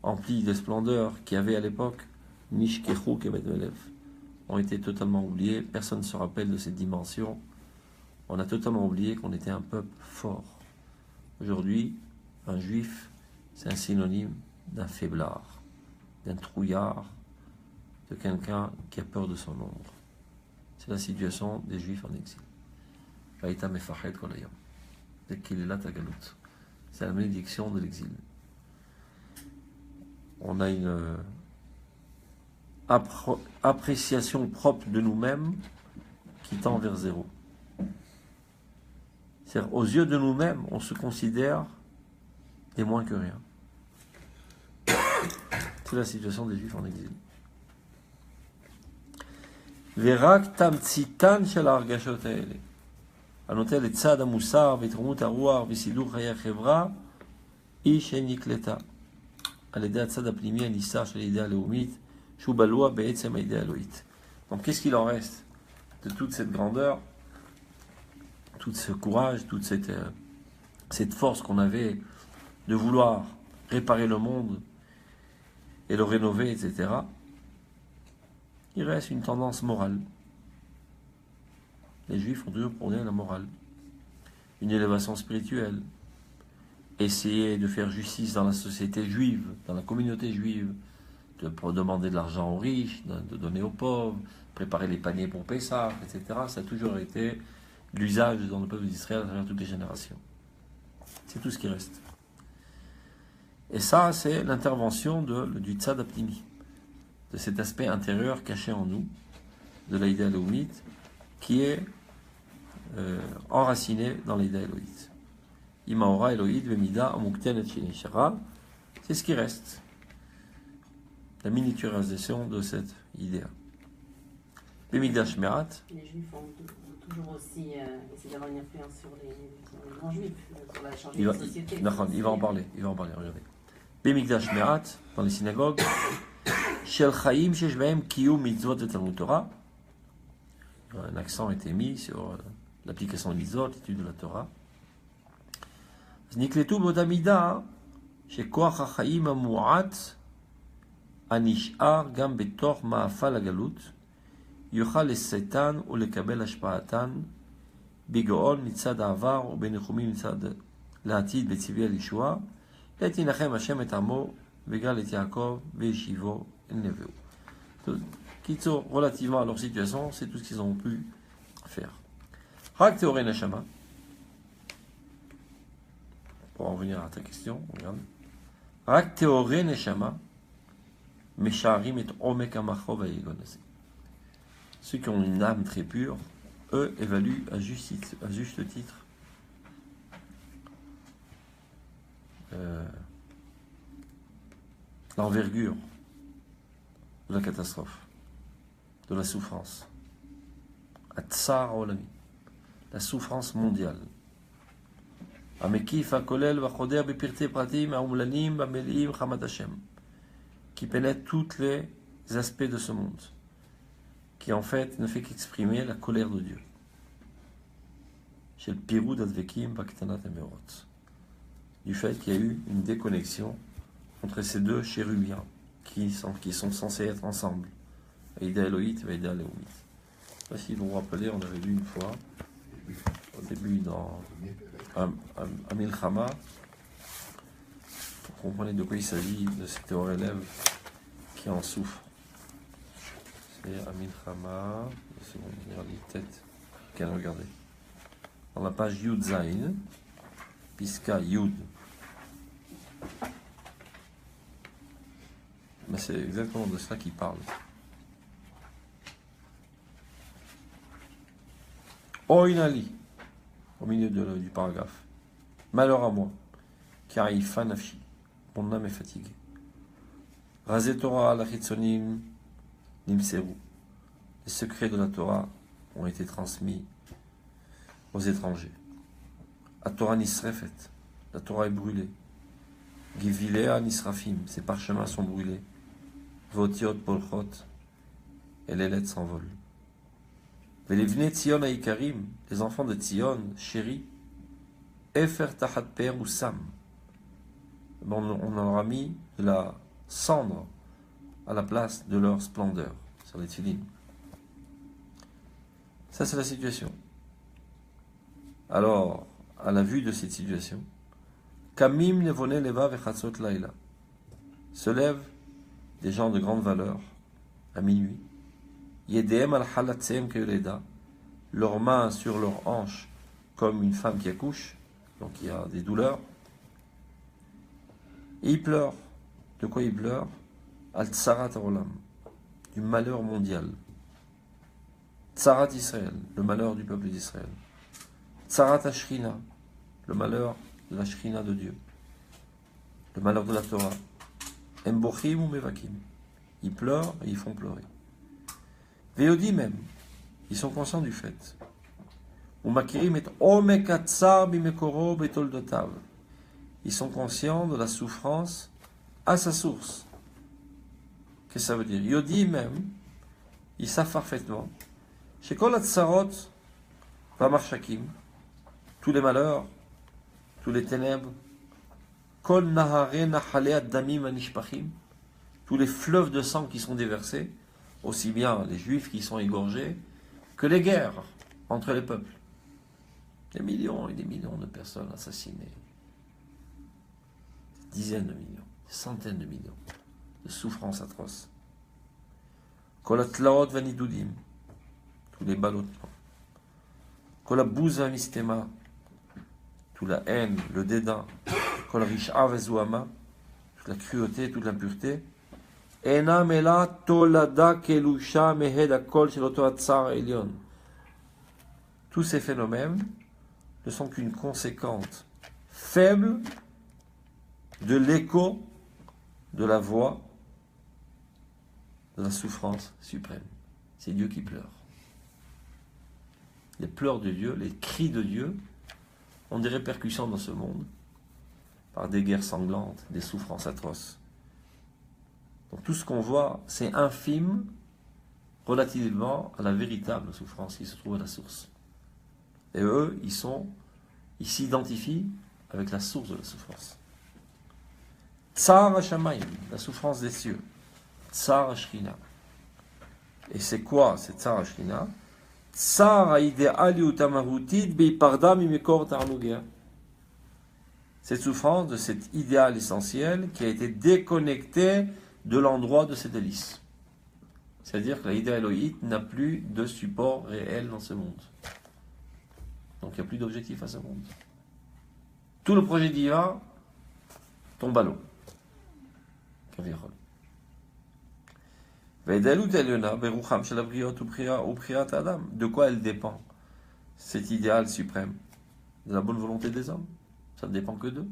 emplis de splendeur qu'il y avait à l'époque, ont été totalement oubliés. Personne ne se rappelle de cette dimension. On a totalement oublié qu'on était un peuple fort. Aujourd'hui, un juif, c'est un synonyme d'un faiblard, d'un trouillard, de quelqu'un qui a peur de son ombre. C'est la situation des Juifs en exil. Vaïta mefachet kol hayom. Dès qu'il est là, ta galoute. C'est la malédiction de l'exil. On a une appréciation propre de nous-mêmes qui tend vers zéro. C'est-à-dire, aux yeux de nous-mêmes, on se considère des moins que rien. C'est la situation des Juifs en exil. Verak tamtsitan shel hargashot haele. הנוטה לצד המוסר והתרוממות הרוח וסידור חיי החברה היא שנקלטה על ידי הצד הפנימי הניסה של הידיעה הלאומית שהוא בלוע בעצם הידיעה האלוהית. Donc qu'est-ce qu'il en reste de toute cette grandeur, tout ce courage, toute cette force qu'on avait de vouloir réparer le monde et le rénover, etc. Il reste une tendance morale. Les Juifs ont toujours prôné la morale, une élévation spirituelle, essayer de faire justice dans la société juive, dans la communauté juive, de demander de l'argent aux riches, de donner aux pauvres, préparer les paniers pour Pessah, etc. Ça a toujours été l'usage dans le peuple d'Israël à travers toutes les générations. C'est tout ce qui reste. Et ça, c'est l'intervention du tzad apnimi, de cet aspect intérieur caché en nous, de l'idée élohite, qui est enraciné dans l'idée élohite. Imaora Elohit vemida amukten et shinishara, c'est ce qui reste. La miniaturisation de cette idée. Bemigdash Merat. Les Juifs ont toujours aussi essayé d'avoir une influence sur les grands Juifs, sur la changer de société. Il va en parler, regardez. Bemigdash Merat, dans les synagogues, Shel Chaim Sheshbahem Kiyum Mitzvot et Talmud Torah. Un accent a été mis sur l'application de mitzvot, l'étude de la Torah. נקלטו באותה מידה שכוח החיים המועט הנשאר גם בתוך מאפל הגלות יוכל לשאתן ולקבל השפעתן בגאון מצד העבר ובניחומים מצד לעתיד בצבעי הישועה עת ינחם השם את עמו וגאל את יעקב וישיבו אל נביאו. קיצור, relativement à leur situation, c'est tout ce qu'ils ont pu faire. רק תיאורי נשמה. Pour en venir à ta question, regarde. רק תיאורי נשמה משערים את עומק המחרוב והיגון הזה. Ceux qui ont une âme très pure, eux évaluent à juste titre l'envergure de la catastrophe, de la souffrance. Atsar olami, la souffrance mondiale. המקיף הכולל והחודר בפרטי פרטים האומללים והמלאים חמת השם, qui pénètre tous les aspects de ce monde, qui en fait ne fait qu'exprimer la colère de Dieu. Chez le Pirou d'Advekim Baktanat et Merot, du fait qu'il y a eu une déconnexion entre ces deux chérubins qui sont censés être ensemble, Aïda Elohit et Aïda Léomit. Je ne sais pas si vous vous rappelez, on avait lu une fois, au début dans Amilchama, pour comprendre de quoi il s'agit de cet heureux élève qui en souffre. C'est Amilchama, c'est bon, on dirait les têtes. Regardez. Dans la page Yud Zain, Piska Yud. Mais c'est exactement de cela qu'il parle. Oinali, au milieu du paragraphe. Malheur à moi, car il fanafshi, mon âme est fatiguée. Razé Torah lachitsonim nimseru. Les secrets de la Torah ont été transmis aux étrangers. La Torah nisrefet, la Torah est brûlée. Givilea nisrafim, ses parchemins sont brûlés. Votiot polchot, et les lettres s'envolent. Velivne Tzion Aïkarim, les enfants de Tzion, chéris, Efer Tahat Per ou Sam. On leur a mis de la cendre à la place de leur splendeur sur les tefilin. Ça, c'est la situation. Alors, à la vue de cette situation, Kamim Nevone Leva Vechatzot Laila, se lèvent des gens de grande valeur à minuit. Yedem al halatzem keuleda, leurs mains sur leurs hanches, comme une femme qui accouche, donc il y a des douleurs. Et ils pleurent. De quoi ils pleurent? Al tsarat olam, du malheur mondial. Tsarat Israël, le malheur du peuple d'Israël. Tsarat Ashrina, le malheur de la Shrina de Dieu. Le malheur de la Torah. Embochim ou mevakim. Ils pleurent et ils font pleurer. Veodi même, ils sont conscients du fait. Umakirim et omekatsar bimekoro betoldotav. Ils sont conscients de la souffrance à sa source. Qu'est-ce que ça veut dire? Yodi même, ils savent parfaitement. Chez Kol Hatzarot, Vamarshakim, tous les malheurs, tous les ténèbres, Kol Nahare Nahale Adamim Anishpachim, tous les fleuves de sang qui sont déversés, aussi bien les juifs qui sont égorgés, que les guerres entre les peuples. Des millions et des millions de personnes assassinées. Des dizaines de millions, des centaines de millions de souffrances atroces. Kol Atlaot Vanidudim, tous les ballottements. Kol Abouza Mistema, toute la haine, le dédain. Kol Risha Vezuama, toute la cruauté, toute l'impureté. Ena Mela Tolada Kelusha Mehed Akol Sheloto Atzar Elion. Tous ces phénomènes ne sont qu'une conséquence faible de l'écho de la voix de la souffrance suprême. C'est Dieu qui pleure. Les pleurs de Dieu, les cris de Dieu ont des répercussions dans ce monde par des guerres sanglantes, des souffrances atroces. Donc tout ce qu'on voit, c'est infime relativement à la véritable souffrance qui se trouve à la source. Et eux, ils s'identifient avec la source de la souffrance. Tsar Hashamayim, la souffrance des cieux. Tsar Hashrina. Et c'est quoi cette Tsar Hashrina? Tsar ideali utamarutit beiparda mimekor tarnugea. Cette souffrance de cet idéal essentiel qui a été déconnecté de l'endroit de ses délices. C'est-à-dire que l'idée élohite n'a plus de support réel dans ce monde. Donc il n'y a plus d'objectif à ce monde. Tout le projet divin tombe à l'eau. De quoi elle dépend? Cet idéal suprême? De la bonne volonté des hommes? Ça ne dépend que d'eux.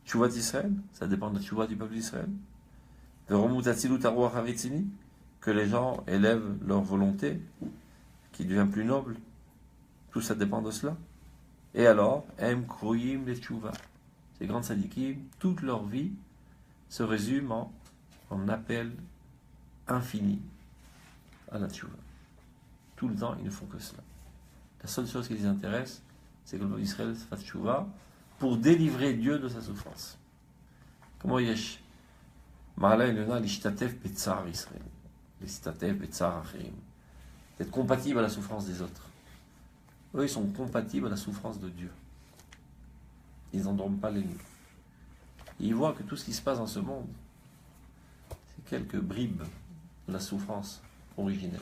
Tchouvat Israël? Ça dépend de la tchouvat du peuple d'Israël. Que les gens élèvent leur volonté, qui devient plus noble. Tout ça dépend de cela. Et alors, Kroyim les tchouva. Ces grands sadikim, toute leur vie se résume en appel infini à la tchouva. Tout le temps, ils ne font que cela. La seule chose qui les intéresse, c'est que le peuple d'Israël fasse tchouva pour délivrer Dieu de sa souffrance. Comment yesh? Marla Elena l'ishtatef betzar Israël. L'ishtatef betzar acherim. D'être compatible à la souffrance des autres. Eux, ils sont compatibles à la souffrance de Dieu. Ils n'endorment pas les nuits. Et ils voient que tout ce qui se passe dans ce monde, c'est quelques bribes de la souffrance originelle.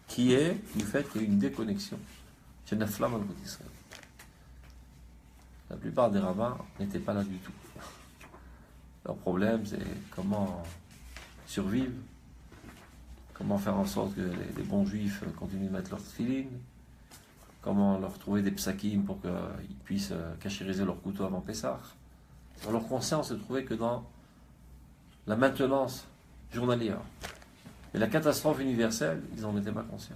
Qui est du fait qu'il y a une déconnexion chez la flamme de Israël. La plupart des rabbins n'étaient pas là du tout. Leur problème, c'est comment survivre, comment faire en sorte que les bons juifs continuent de mettre leur tefilin, comment leur trouver des psakim pour qu'ils puissent cachériser leur couteau avant Pessah. Leur conscience se trouvait que dans la maintenance journalière. Et la catastrophe universelle, ils n'en étaient pas conscients.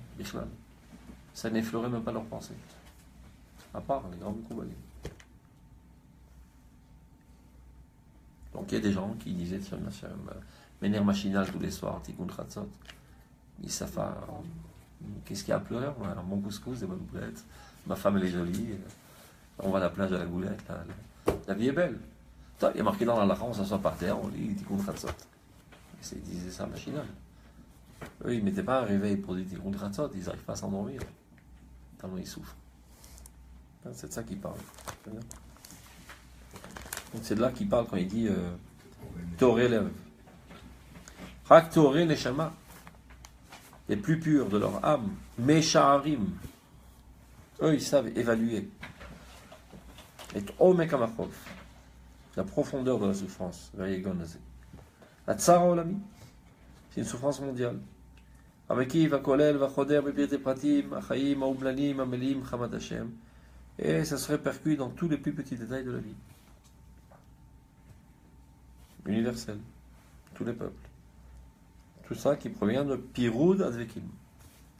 Ça n'effleurait même pas leur pensée. À part les grands Mekoubalim. Donc il y a des gens qui disaient Ménère machinal tous les soirs, Tikkun Chatzot. Ils savent qu'est-ce qu'il y a à pleurer? Alors, mon couscous, des bonnes boulettes. Ma femme, elle est jolie. On va à la plage à la goulette. La vie est belle. Il est marqué dans la lacha, on s'assoit par terre, on lit Tikkun Chatzot. Ils disaient ça machinal. Eux, ils ne mettaient pas un réveil pour dire Tikkun Chatzot, ils n'arrivent pas à s'endormir. Tellement ils souffrent. C'est de ça qu'il parle. Donc c'est de là qu'il parle quand il dit Toré lève. Rak Toré Neshama. les plus purs de leur âme, Mesha'arim, eux ils savent évaluer. Et Omek Amachov, la profondeur de la souffrance, la Tsara Olami, c'est une souffrance mondiale. Et ça se répercute dans tous les plus petits détails de la vie. Universel, tous les peuples. Tout ça qui provient de Pirud Advekim,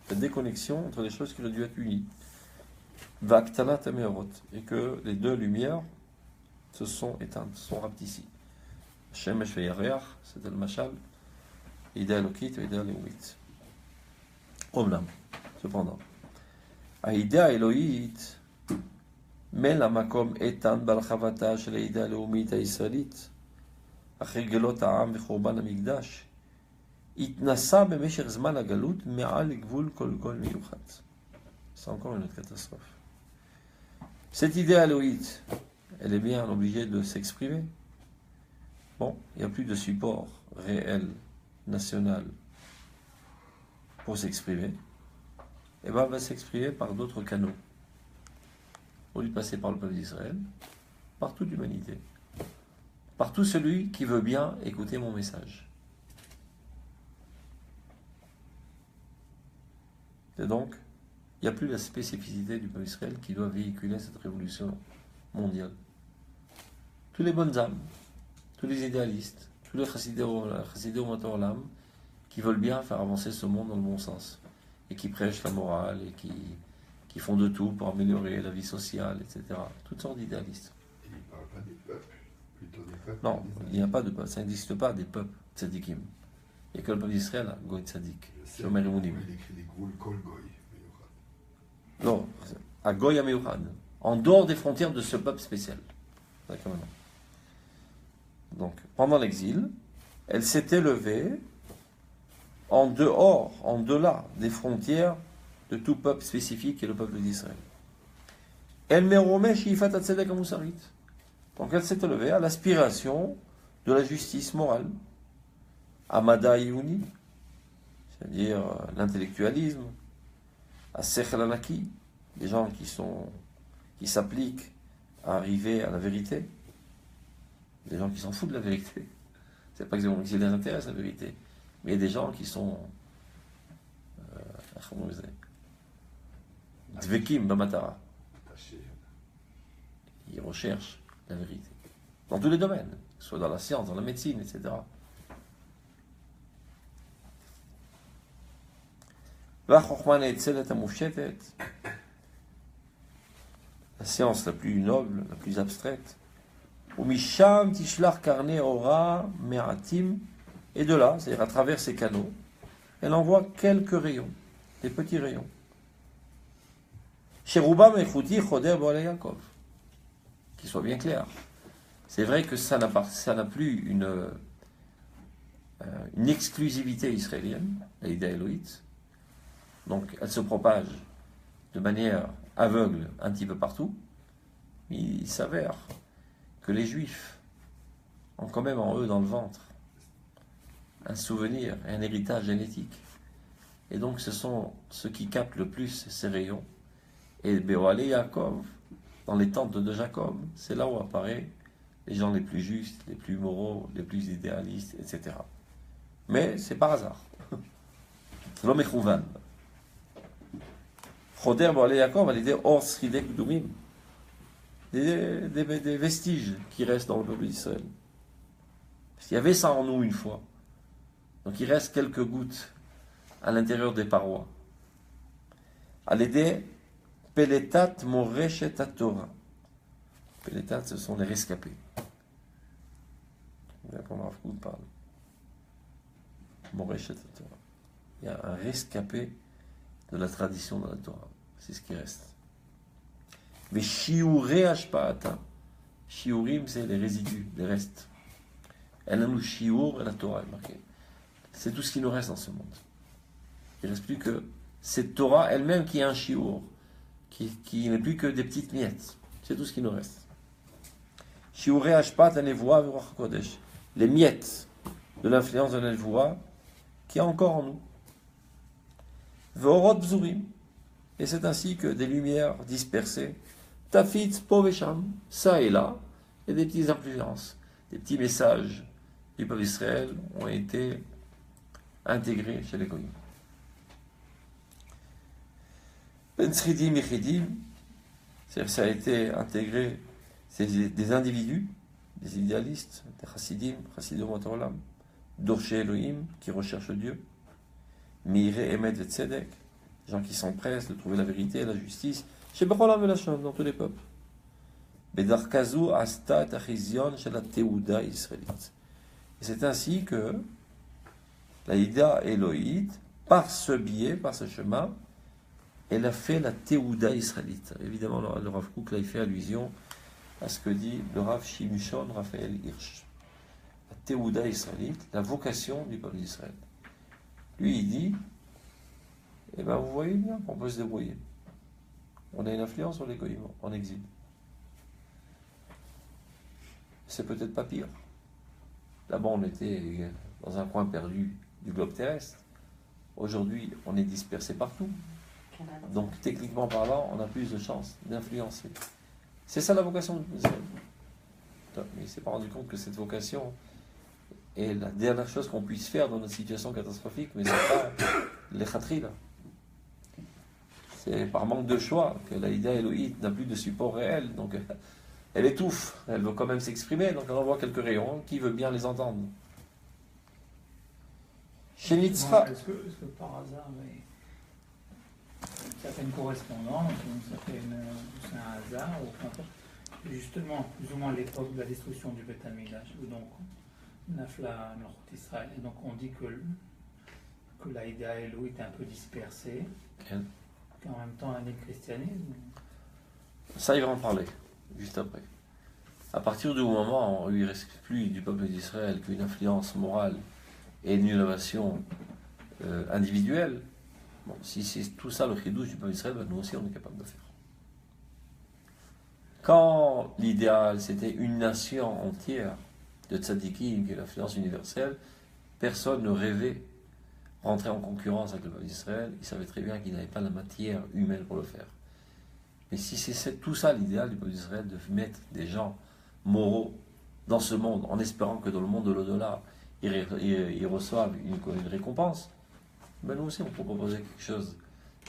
la déconnexion entre les choses qui ont dû être unies. Vaktanat Ameorot, et que les deux lumières se sont éteintes, se sont rapetissées. Shemesh ve'yareach, c'était le mashal, Ida Elokit et Ida Leumit. Omlam, cependant. Aïda Elohit, mais la makom étan balchavata shel Ida Leumit הישראלית, אחרי גלות העם וחורבן המקדש, התנסה במשך זמן הגלות מעל לגבול כל גול מיוחד. C'est encore une autre catastrophe. Cette idée alloïte, elle est bien obligée de s'exprimer. Bon, il n'y a plus de support réel, national, pour s'exprimer. Et bien, elle va s'exprimer par d'autres canaux. Au lieu de passer par le peuple d'Israël, par toute l'humanité. Par tout celui qui veut bien écouter mon message. Et donc, il n'y a plus la spécificité du peuple d'Israël qui doit véhiculer cette révolution mondiale. Tous les bonnes âmes, tous les idéalistes, tous les chassidés Olam qui veulent bien faire avancer ce monde dans le bon sens et qui prêchent la morale et qui font de tout pour améliorer la vie sociale, etc. Toutes sortes d'idéalistes. Il ne parle pas des peuples, plutôt des peuples. Non, il n'y a pas de peuple, ça n'existe pas des peuples tzadikim. Il n'y a que le peuple d'Israël, Goy Tzadik, Shomer Emunim. Il écrit des Goul Kol Goy. Non, à Goy Ameuchad, en dehors des frontières de ce peuple spécial. D'accord, maintenant. Donc, pendant l'exil, elle s'était levée en dehors, en delà des frontières de tout peuple spécifique qui est le peuple d'Israël. Elle meromesh yifat atzedek amusarit. Donc elle s'était levée à l'aspiration de la justice morale, Amada Yuni, c'est-à-dire l'intellectualisme, à Sechel Anaki, des gens qui s'appliquent à arriver à la vérité, des gens qui s'en foutent de la vérité. C'est pas exactement qui les intéresse la vérité, mais il y a des gens qui sont Dvekim Bamatara. Ils recherchent la vérité. Dans tous les domaines, soit dans la science, dans la médecine, etc. La science la plus noble, la plus abstraite. Et de là, c'est-à-dire à travers ces canaux, elle envoie quelques rayons, des petits rayons. Qu'il soit bien clair. C'est vrai que ça n'a plus une exclusivité israélienne, l'idée éloïte. Donc elle se propage de manière aveugle un petit peu partout. Mais il s'avère que les Juifs ont quand même en eux, dans le ventre, un souvenir et un héritage génétique. Et donc ce sont ceux qui captent le plus ces rayons. Et Béoale Yaakov, dans les tentes de Jacob, c'est là où apparaissent les gens les plus justes, les plus moraux, les plus idéalistes, etc. Mais c'est par hasard. C'est l'homme échouvan. Choder Béoale Yaakov, elle était hors sridek doumim. Des vestiges qui restent dans le peuple d'Israël. Parce qu'il y avait ça en nous une fois. Donc il reste quelques gouttes à l'intérieur des parois. À l'aider Peletat Moreshet Torah. Peletat, ce sont les rescapés. On va prendre un parle. Moreshet Torah. Il y a un rescapé de la tradition de la Torah. C'est ce qui reste. Mais Shiurei Ashpaata. Shiurim, c'est les résidus, les restes. Elle a nous Shiur et la Torah est marquée. C'est tout ce qui nous reste dans ce monde. Il ne reste plus que cette Torah elle-même qui est un Shiur. Qui n'est plus que des petites miettes. C'est tout ce qui nous reste. Shiurei Ashpat Anevoa V'Ruach Kodesh. Les miettes de l'influence de l'Nevoa qui est encore en nous. Ve'orot bzurim. Et c'est ainsi que des lumières dispersées, tafit povesham, ça et là, et des petites influences, des petits messages du peuple d'Israël ont été intégrés chez les goyim. Ben tzridim et chidim, c'est-à-dire que ça a été intégré, c'est des individus, des idéalistes, des chassidim, chassidom olam, dorché Elohim, qui recherchent Dieu, meiré emet vetzedek, des gens qui s'empressent de trouver la vérité et la justice, chez Becholam et Lachon, dans tous les peuples. Bedarkazu asta et achizion chez la Teuda israélite. Et c'est ainsi que la Ida Elohite, par ce biais, par ce chemin, elle a fait la Teuda israélite. Évidemment, le Rav Kook là, il fait allusion à ce que dit le Rav Shimushon Raphaël Hirsch. La Teuda israélite, la vocation du peuple d'Israël. Lui, il dit, eh bien, vous voyez bien qu'on peut se débrouiller. On a une influence sur les goyim en exil. C'est peut-être pas pire. Là-bas, on était dans un coin perdu du globe terrestre. Aujourd'hui, on est dispersé partout. Donc, techniquement parlant, on a plus de chances d'influencer. C'est ça la vocation d'Israël. Mais il ne s'est pas rendu compte que cette vocation est la dernière chose qu'on puisse faire dans notre situation catastrophique, mais ce n'est pas les khatri là. C'est par manque de choix que la Ida Elohite n'a plus de support réel, donc elle étouffe, elle veut quand même s'exprimer, donc on envoie quelques rayons, qui veut bien les entendre. Chez Nitzra. Est-ce que par hasard, certaines correspondances, c'est un hasard, ou peu importe, justement, plus ou moins l'époque de la destruction du Beth Amikdash, où donc Nafla Melchut Israël, et donc on dit que la Ida Elohite est un peu dispersée. En même temps, l'année christianisme. Ça, il va en parler, juste après. À partir du moment où il ne reste plus du peuple d'Israël qu'une influence morale et une innovation individuelle, bon, si c'est tout ça le chidouche du peuple d'Israël, ben nous aussi on est capable de faire. Quand l'idéal c'était une nation entière de tzadikim, qui est l'influence universelle, personne ne rêvait rentrer en concurrence avec le peuple d'Israël. Il savait très bien qu'il n'avait pas la matière humaine pour le faire. Mais si c'est tout ça l'idéal du peuple d'Israël, de mettre des gens moraux dans ce monde, en espérant que dans le monde de l'au-delà, ils reçoivent une récompense, ben nous aussi on peut proposer quelque chose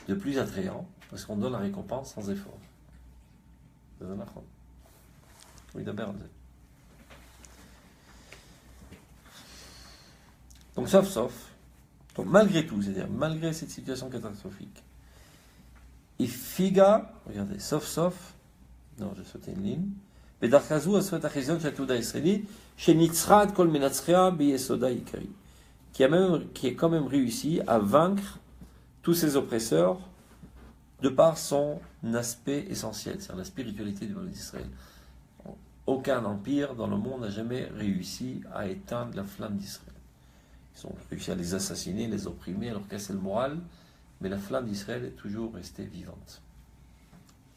de plus attrayant, parce qu'on donne la récompense sans effort. Oui, d'abord. Donc sauf. Donc malgré tout, c'est-à-dire malgré cette situation catastrophique, et figa, regardez, sauf, non, j'ai sauté une ligne, Bedarkazu aswat achizion shatouda israélite, chez Nitzrat kol menatzrea biyesoda ikari, qui est quand même réussi à vaincre tous ses oppresseurs de par son aspect essentiel, c'est-à-dire la spiritualité du peuple d'Israël. Aucun empire dans le monde n'a jamais réussi à éteindre la flamme d'Israël. Ils ont réussi à les assassiner, les opprimer, à leur casser le moral, mais la flamme d'Israël est toujours restée vivante.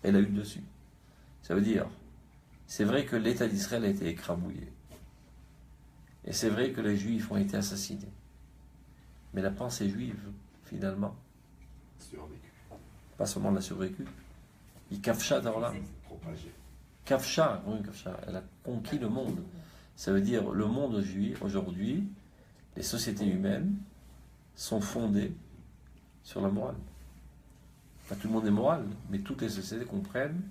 Elle a eu le dessus. Ça veut dire, c'est vrai que l'État d'Israël a été écrabouillé. Et c'est vrai que les Juifs ont été assassinés. Mais la pensée juive, finalement, pas seulement l'a survécu, il kafsha d'Orlam. Kafsha, elle a conquis le monde. Ça veut dire, le monde juif, aujourd'hui, les sociétés humaines sont fondées sur la morale. Pas tout le monde est moral, mais toutes les sociétés comprennent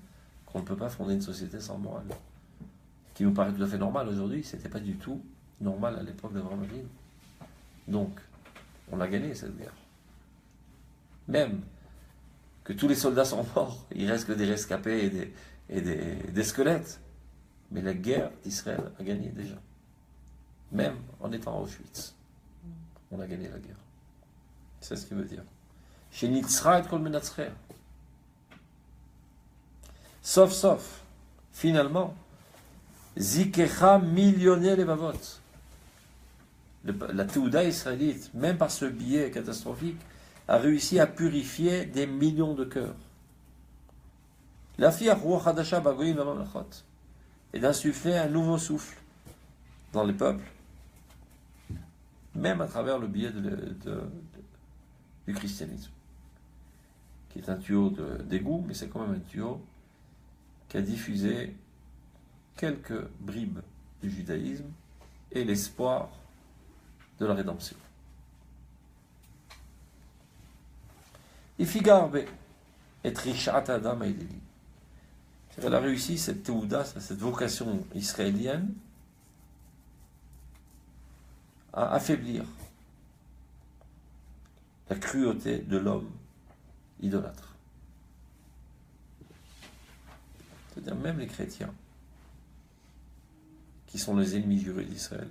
qu'on ne peut pas fonder une société sans morale. Qui nous paraît tout à fait normal aujourd'hui, c'était pas du tout normal à l'époque d'Abraham Avinu. Donc, on a gagné cette guerre. Même que tous les soldats sont morts, il reste que des rescapés et des squelettes. Mais la guerre d'Israël a gagné déjà. Même en étant à Auschwitz, on a gagné la guerre. C'est ce qu'il veut dire. Chez Nitzra et Kol Menatzrer. Sauf, finalement, Zikecha millionnaire les bavot. La Teuda israélite, même par ce biais catastrophique, a réussi à purifier des millions de cœurs. La fiach ruach hadasha bagoyim v'mamlachot, et d'insuffler un nouveau souffle dans les peuples, même à travers le biais du christianisme. qui est un tuyau d'égout, mais c'est quand même un tuyau qui a diffusé quelques bribes du judaïsme et l'espoir de la rédemption. Ifigarbe et Trishat Adam Aïdeli. Elle a réussi cette théouda, cette vocation israélienne, à affaiblir la cruauté de l'homme idolâtre. C'est-à-dire même les chrétiens, qui sont les ennemis jurés d'Israël,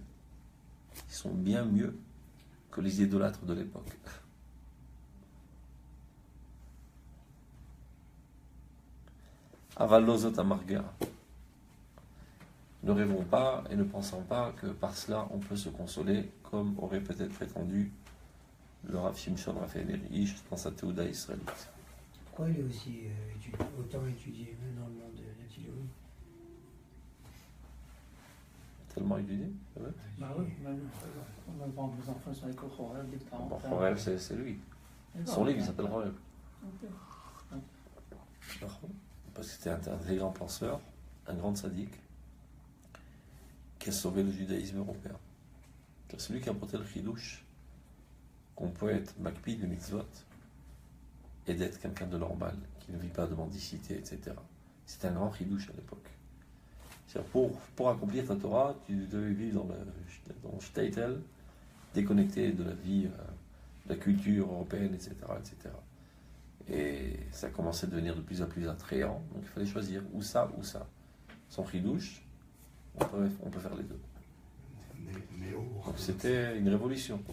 ils sont bien mieux que les idolâtres de l'époque. Avalozot amarga. Ne rêvons pas et ne pensons pas que par cela on peut se consoler, comme aurait peut-être prétendu le Rav Shimshon Raphaël Erish dans sa Théouda israélite. Pourquoi il est aussi autant étudié même dans le monde de la théologie? Tellement étudié, c'est vrai. Bah oui, même quand mes enfants sont à l'école Horeb, dès que tu as Bon, Horeb, c'est lui. Son livre il s'appelle Horeb. Parce que c'était un très grand penseur, un grand sadique, qui a sauvé le judaïsme européen. C'est celui qui a apporté le chidouche, qu'on peut être makpid de mitzvot, et d'être quelqu'un de normal, qui ne vit pas de mendicité, etc. C'est un grand chidouche à l'époque. Pour accomplir ta Torah, tu devais vivre dans le shtetl, déconnecté de la vie, de la culture européenne, etc., etc. Et ça commençait à devenir de plus en plus attrayant, donc il fallait choisir ou ça ou ça. Son chidouche, on peut faire les deux. Donc c'était une révolution.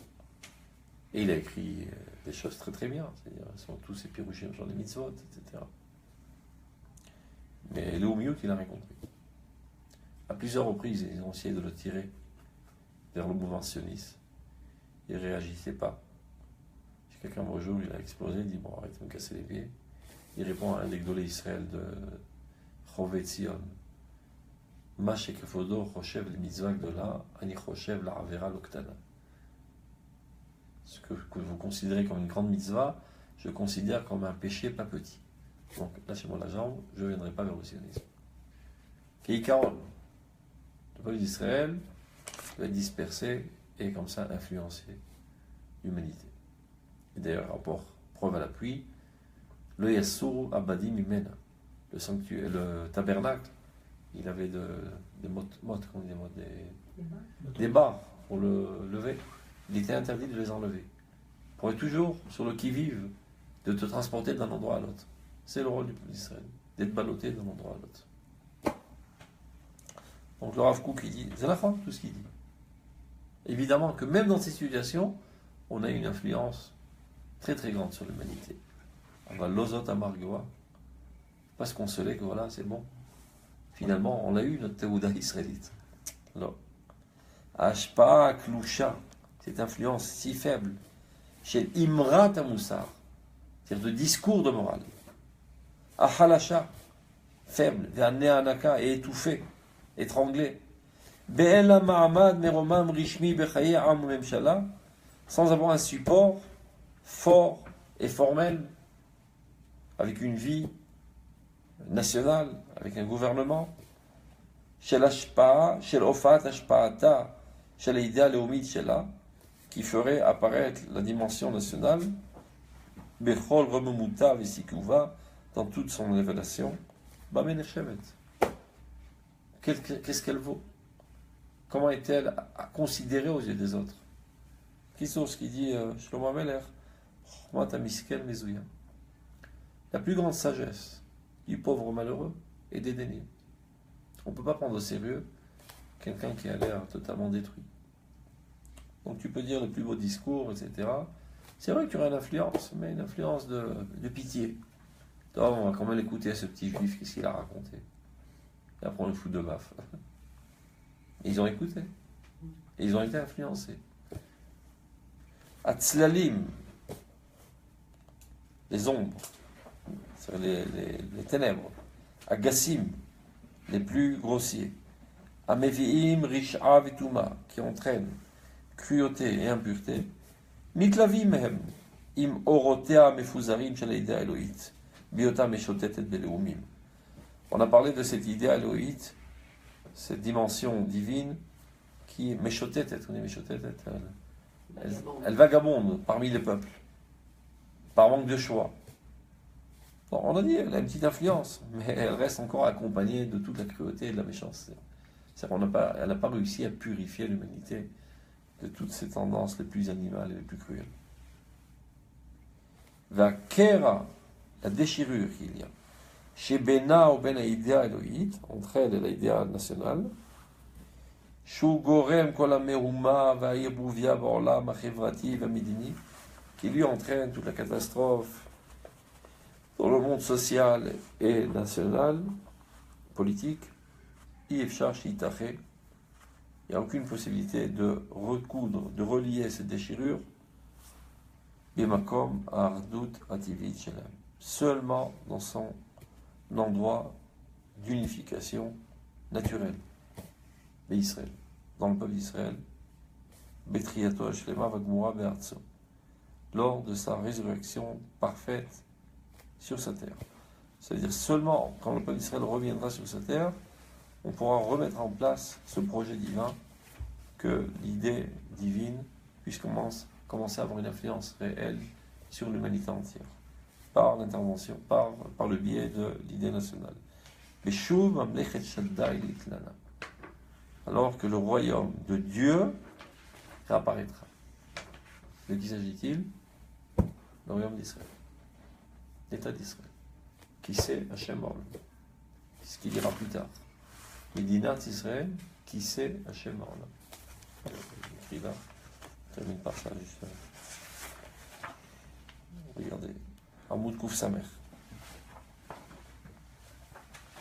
Et il a écrit des choses très très bien, c'est-à-dire sont tous ces pirouchés genre les mitzvot, etc. Mais le Miout, il n'a rien compris. À plusieurs reprises, ils ont essayé de le tirer vers le mouvement sioniste. Il ne réagissait pas. Si quelqu'un un jour, il a explosé, il dit bon, arrête de me casser les pieds. Il répond à un des Gdolé Israël de Chovet Zion. Ma shekefodo choshev le mitzvah gdola, ani choshev la avera l'oktana. Ce que vous considérez comme une grande mitzvah, je considère comme un péché pas petit. Donc, lâchez-moi la jambe, je ne viendrai pas vers le sionisme. Keïkaron, le peuple d'Israël va être dispersé et comme ça influencer l'humanité. Et d'ailleurs, rapport, preuve à l'appui, le Yassou Abadi Mimena, le sanctuaire, le tabernacle, il avait des des barres pour le lever. Il était interdit de les enlever. Pour être toujours sur le qui-vive, de te transporter d'un endroit à l'autre. C'est le rôle du peuple d'Israël, d'être ballotté d'un endroit à l'autre. Donc le Rav Kook, il dit, c'est la fin, tout ce qu'il dit. Évidemment que même dans ces situations, on a une influence très très grande sur l'humanité. On va l'osot amargoa, pas se consoler que voilà, c'est bon. Finalement, on a eu notre Théouda israélite. Alors, Ashpa Klusha, cette influence si faible, chez Imrat Amoussar, c'est-à-dire de discours de morale. Ahalasha, faible, Ve'aneanaka, et étouffé, étranglé. Be'ela Ma'amad Meromam Rishmi Bechaye Am Memshala, sans avoir un support fort et formel, avec une vie nationale, avec un gouvernement, Shel Ashpa, Shel Ofat Ashpaata, Shel Ida Leomid Shela, qui ferait apparaître la dimension nationale, Bechol Rememuta Vesikuva, dans toute son révélation, Bamen Shevet. Qu'est-ce qu'elle vaut? Comment est-elle considérée aux yeux des autres? Qui sont ce qui dit Shlomo Ameler, la plus grande sagesse du pauvre malheureux est dédaignée. On ne peut pas prendre au sérieux quelqu'un qui a l'air totalement détruit. Donc tu peux dire le plus beau discours, etc. C'est vrai que tu auras une influence, mais une influence de pitié. Donc, on va quand même écouter à ce petit juif, qu'est-ce qu'il a raconté. Et après on le fout de baffe. Ils ont écouté. Et ils ont été influencés. Atzlalim, les ombres, c'est-à-dire les ténèbres. Agassim, les plus grossiers. Ameviim, Risha, Vituma, qui entraînent cruauté et impureté. Mitlavim, im orotea mefuzarim shel idea elohit, biota meshotetet beleumim. On a parlé de cette idée elohit, cette dimension divine qui est meshotetet, on est meshotetet, elle vagabonde parmi les peuples, par manque de choix. Bon, on a dit, elle a une petite influence, mais elle reste encore accompagnée de toute la cruauté et de la méchanceté. C'est-à-dire qu'elle n'a pas réussi à purifier l'humanité de toutes ces tendances les plus animales et les plus cruelles. Vakera, la déchirure qu'il y a, chez Bena ou Ben Aïdea Elohit, entre elle et l'idéa nationale, Shu Gorem Kola Meruma, Vaïrbuvia Borlam, Achevrati, Vamidini, qui lui entraîne toute la catastrophe dans le monde social et national, politique. Ifshar Shitaché, il n'y a aucune possibilité de recoudre, de relier cette déchirure, Bimakom Ardut Ativit Shelem, seulement dans son endroit d'unification naturelle, Israël, dans le peuple d'Israël, Betriato Shlema Vagmura Be'artso, lors de sa résurrection parfaite sur sa terre. C'est-à-dire seulement quand le peuple d'Israël reviendra sur sa terre, on pourra remettre en place ce projet divin, que l'idée divine puisse commencer à avoir une influence réelle sur l'humanité entière, par l'intervention, par le biais de l'idée nationale. Alors que le royaume de Dieu réapparaîtra. De qui s'agit-il? Le royaume d'Israël, l'État d'Israël. Qui sait Hachem Olam? Ce qu'il dira plus tard. Médinat Israël, qui sait Hachem Olam. Écrit là, je termine par ça juste. Regardez, Hamoud Kouf Samer.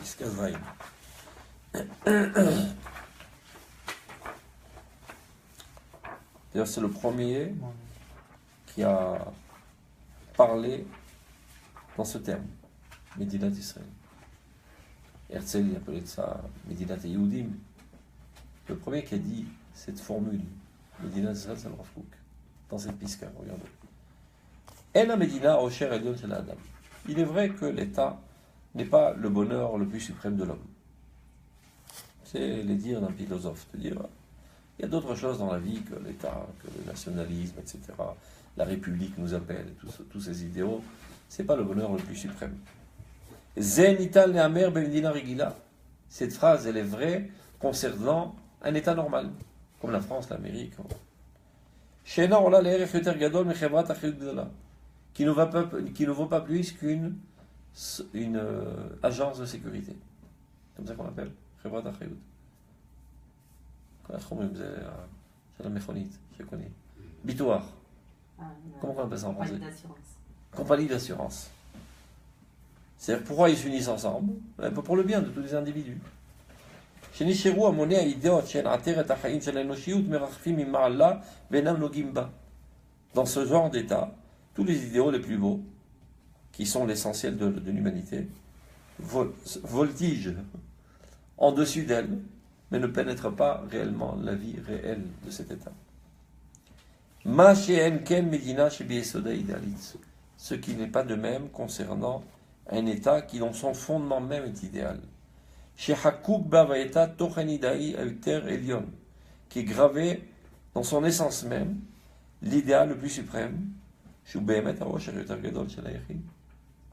Iskazraïm. D'ailleurs, c'est le premier qui a parlé dans ce terme, Médinat Israël. Herzl il appelait ça Medinat Yehudim. Le premier qui a dit cette formule, Medinat Israël, c'est le Rav Kook, dans cette piska, regardez. En Medina Osher Elion Shel Adam. Il est vrai que l'État n'est pas le bonheur le plus suprême de l'homme. C'est les dires d'un philosophe, de dire il y a d'autres choses dans la vie que l'État, que le nationalisme, etc. La République nous appelle, tous ces idéaux. C'est pas le bonheur le plus suprême. Zenital ne'amer b'medina regila. Cette phrase, elle est vraie concernant un État normal, comme la France, l'Amérique. She'ena ola le'erech yoter gadol mechevrat achiyut gdola, qui ne vaut pas plus qu'une agence de sécurité. Comme ça qu'on l'appelle, chevrat achiyut. איך אומרים? זה של המכונית שקונים. ביטוח. Comment on appelle ça en français? Compagnie d'assurance. C'est-à-dire pourquoi ils s'unissent ensemble? Pour le bien de tous les individus. שנשארו המוני האידאות שהן עטרת החיים של האנושיות מרחפים ממעלה ואינם נוגעים בה. Dans ce genre d'état, tous les idéaux les plus beaux, qui sont l'essentiel de l'humanité, voltigent en dessus d'elle, mais ne pénètrent pas réellement la vie réelle de cet état. Ce qui n'est pas de même concernant un état qui dans son fondement même est idéal. Qui est gravé dans son essence même, l'idéal le plus suprême, qui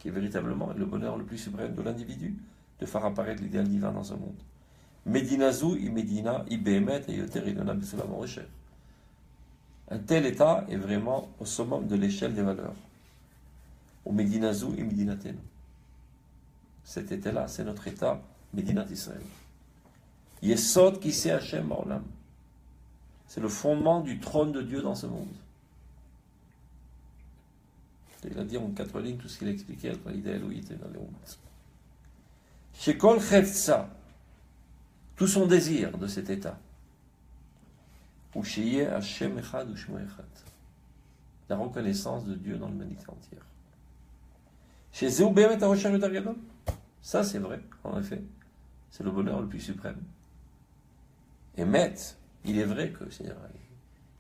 est véritablement le bonheur le plus suprême de l'individu, de faire apparaître l'idéal divin dans ce monde. Medinazu i Medina i Behemet et Yoter Ilona Besulam Rocher. Un tel état est vraiment au summum de l'échelle des valeurs. Au Medinazu i Medinaten. Cet état-là, c'est notre état, Medinat Israël. Yesod qui sait Hachem Olam. C'est le fondement du trône de Dieu dans ce monde. Il a dit en 4 lignes tout ce qu'il a expliqué entre l'idée Elohit et l'Elohit. Shekol Chefza. Tout son désir de cet état. La reconnaissance de Dieu dans l'humanité entière. Ça c'est vrai, en effet. C'est le bonheur le plus suprême. Et Met, il est vrai que, c'est-à-dire,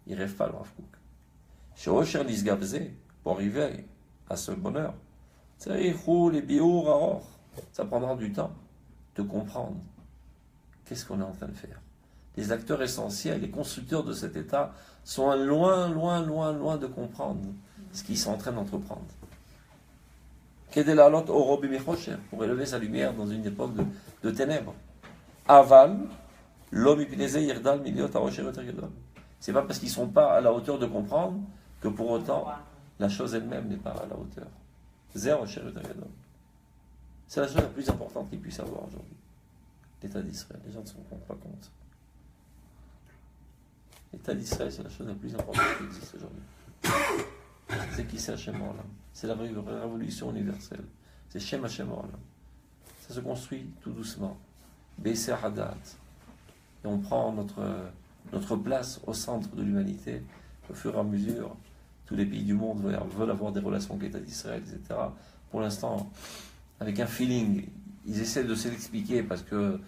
il ne rêve pas le Rav Kook. pour arriver à ce bonheur. Ça prendra du temps de comprendre qu'est-ce qu'on est en train de faire. Les acteurs essentiels, les constructeurs de cet état sont loin, loin, loin, loin de comprendre ce qu'ils sont en train d'entreprendre. Pour élever sa lumière dans une époque de ténèbres. Aval, l'homme c'est pas parce qu'ils ne sont pas à la hauteur de comprendre que pour autant la chose elle-même n'est pas à la hauteur. C'est la chose la plus importante qu'ils puissent avoir aujourd'hui. L'État d'Israël, les gens ne se rendent pas compte. L'État d'Israël, c'est la chose la plus importante qui existe aujourd'hui. C'est qui c'est Hashem Olam. C'est la révolution universelle. C'est Shem Hashem Olam. Ça se construit tout doucement. Beisser Hadat. Et on prend notre place au centre de l'humanité. Au fur et à mesure, tous les pays du monde veulent avoir des relations avec l'État d'Israël, etc. Pour l'instant, avec un feeling, ils essaient de se l'expliquer parce qu'il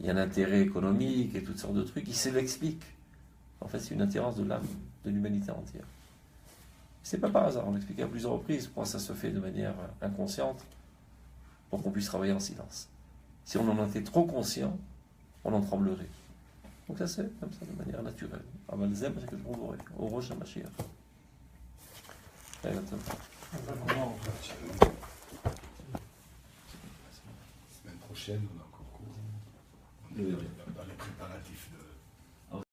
y a un intérêt économique et toutes sortes de trucs. Ils se l'expliquent. En fait, c'est une attirance de l'âme, de l'humanité entière. C'est pas par hasard, on l'expliquait à plusieurs reprises, pourquoi ça se fait de manière inconsciente, pour qu'on puisse travailler en silence. Si on en était trop conscient, on en tremblerait. Donc ça c'est comme ça, de manière naturelle. Amalzem, c'est que je trouve au Rosh HaMashiach. Exactement. Semaine prochaine, on a encore cours. On est dans les préparatifs de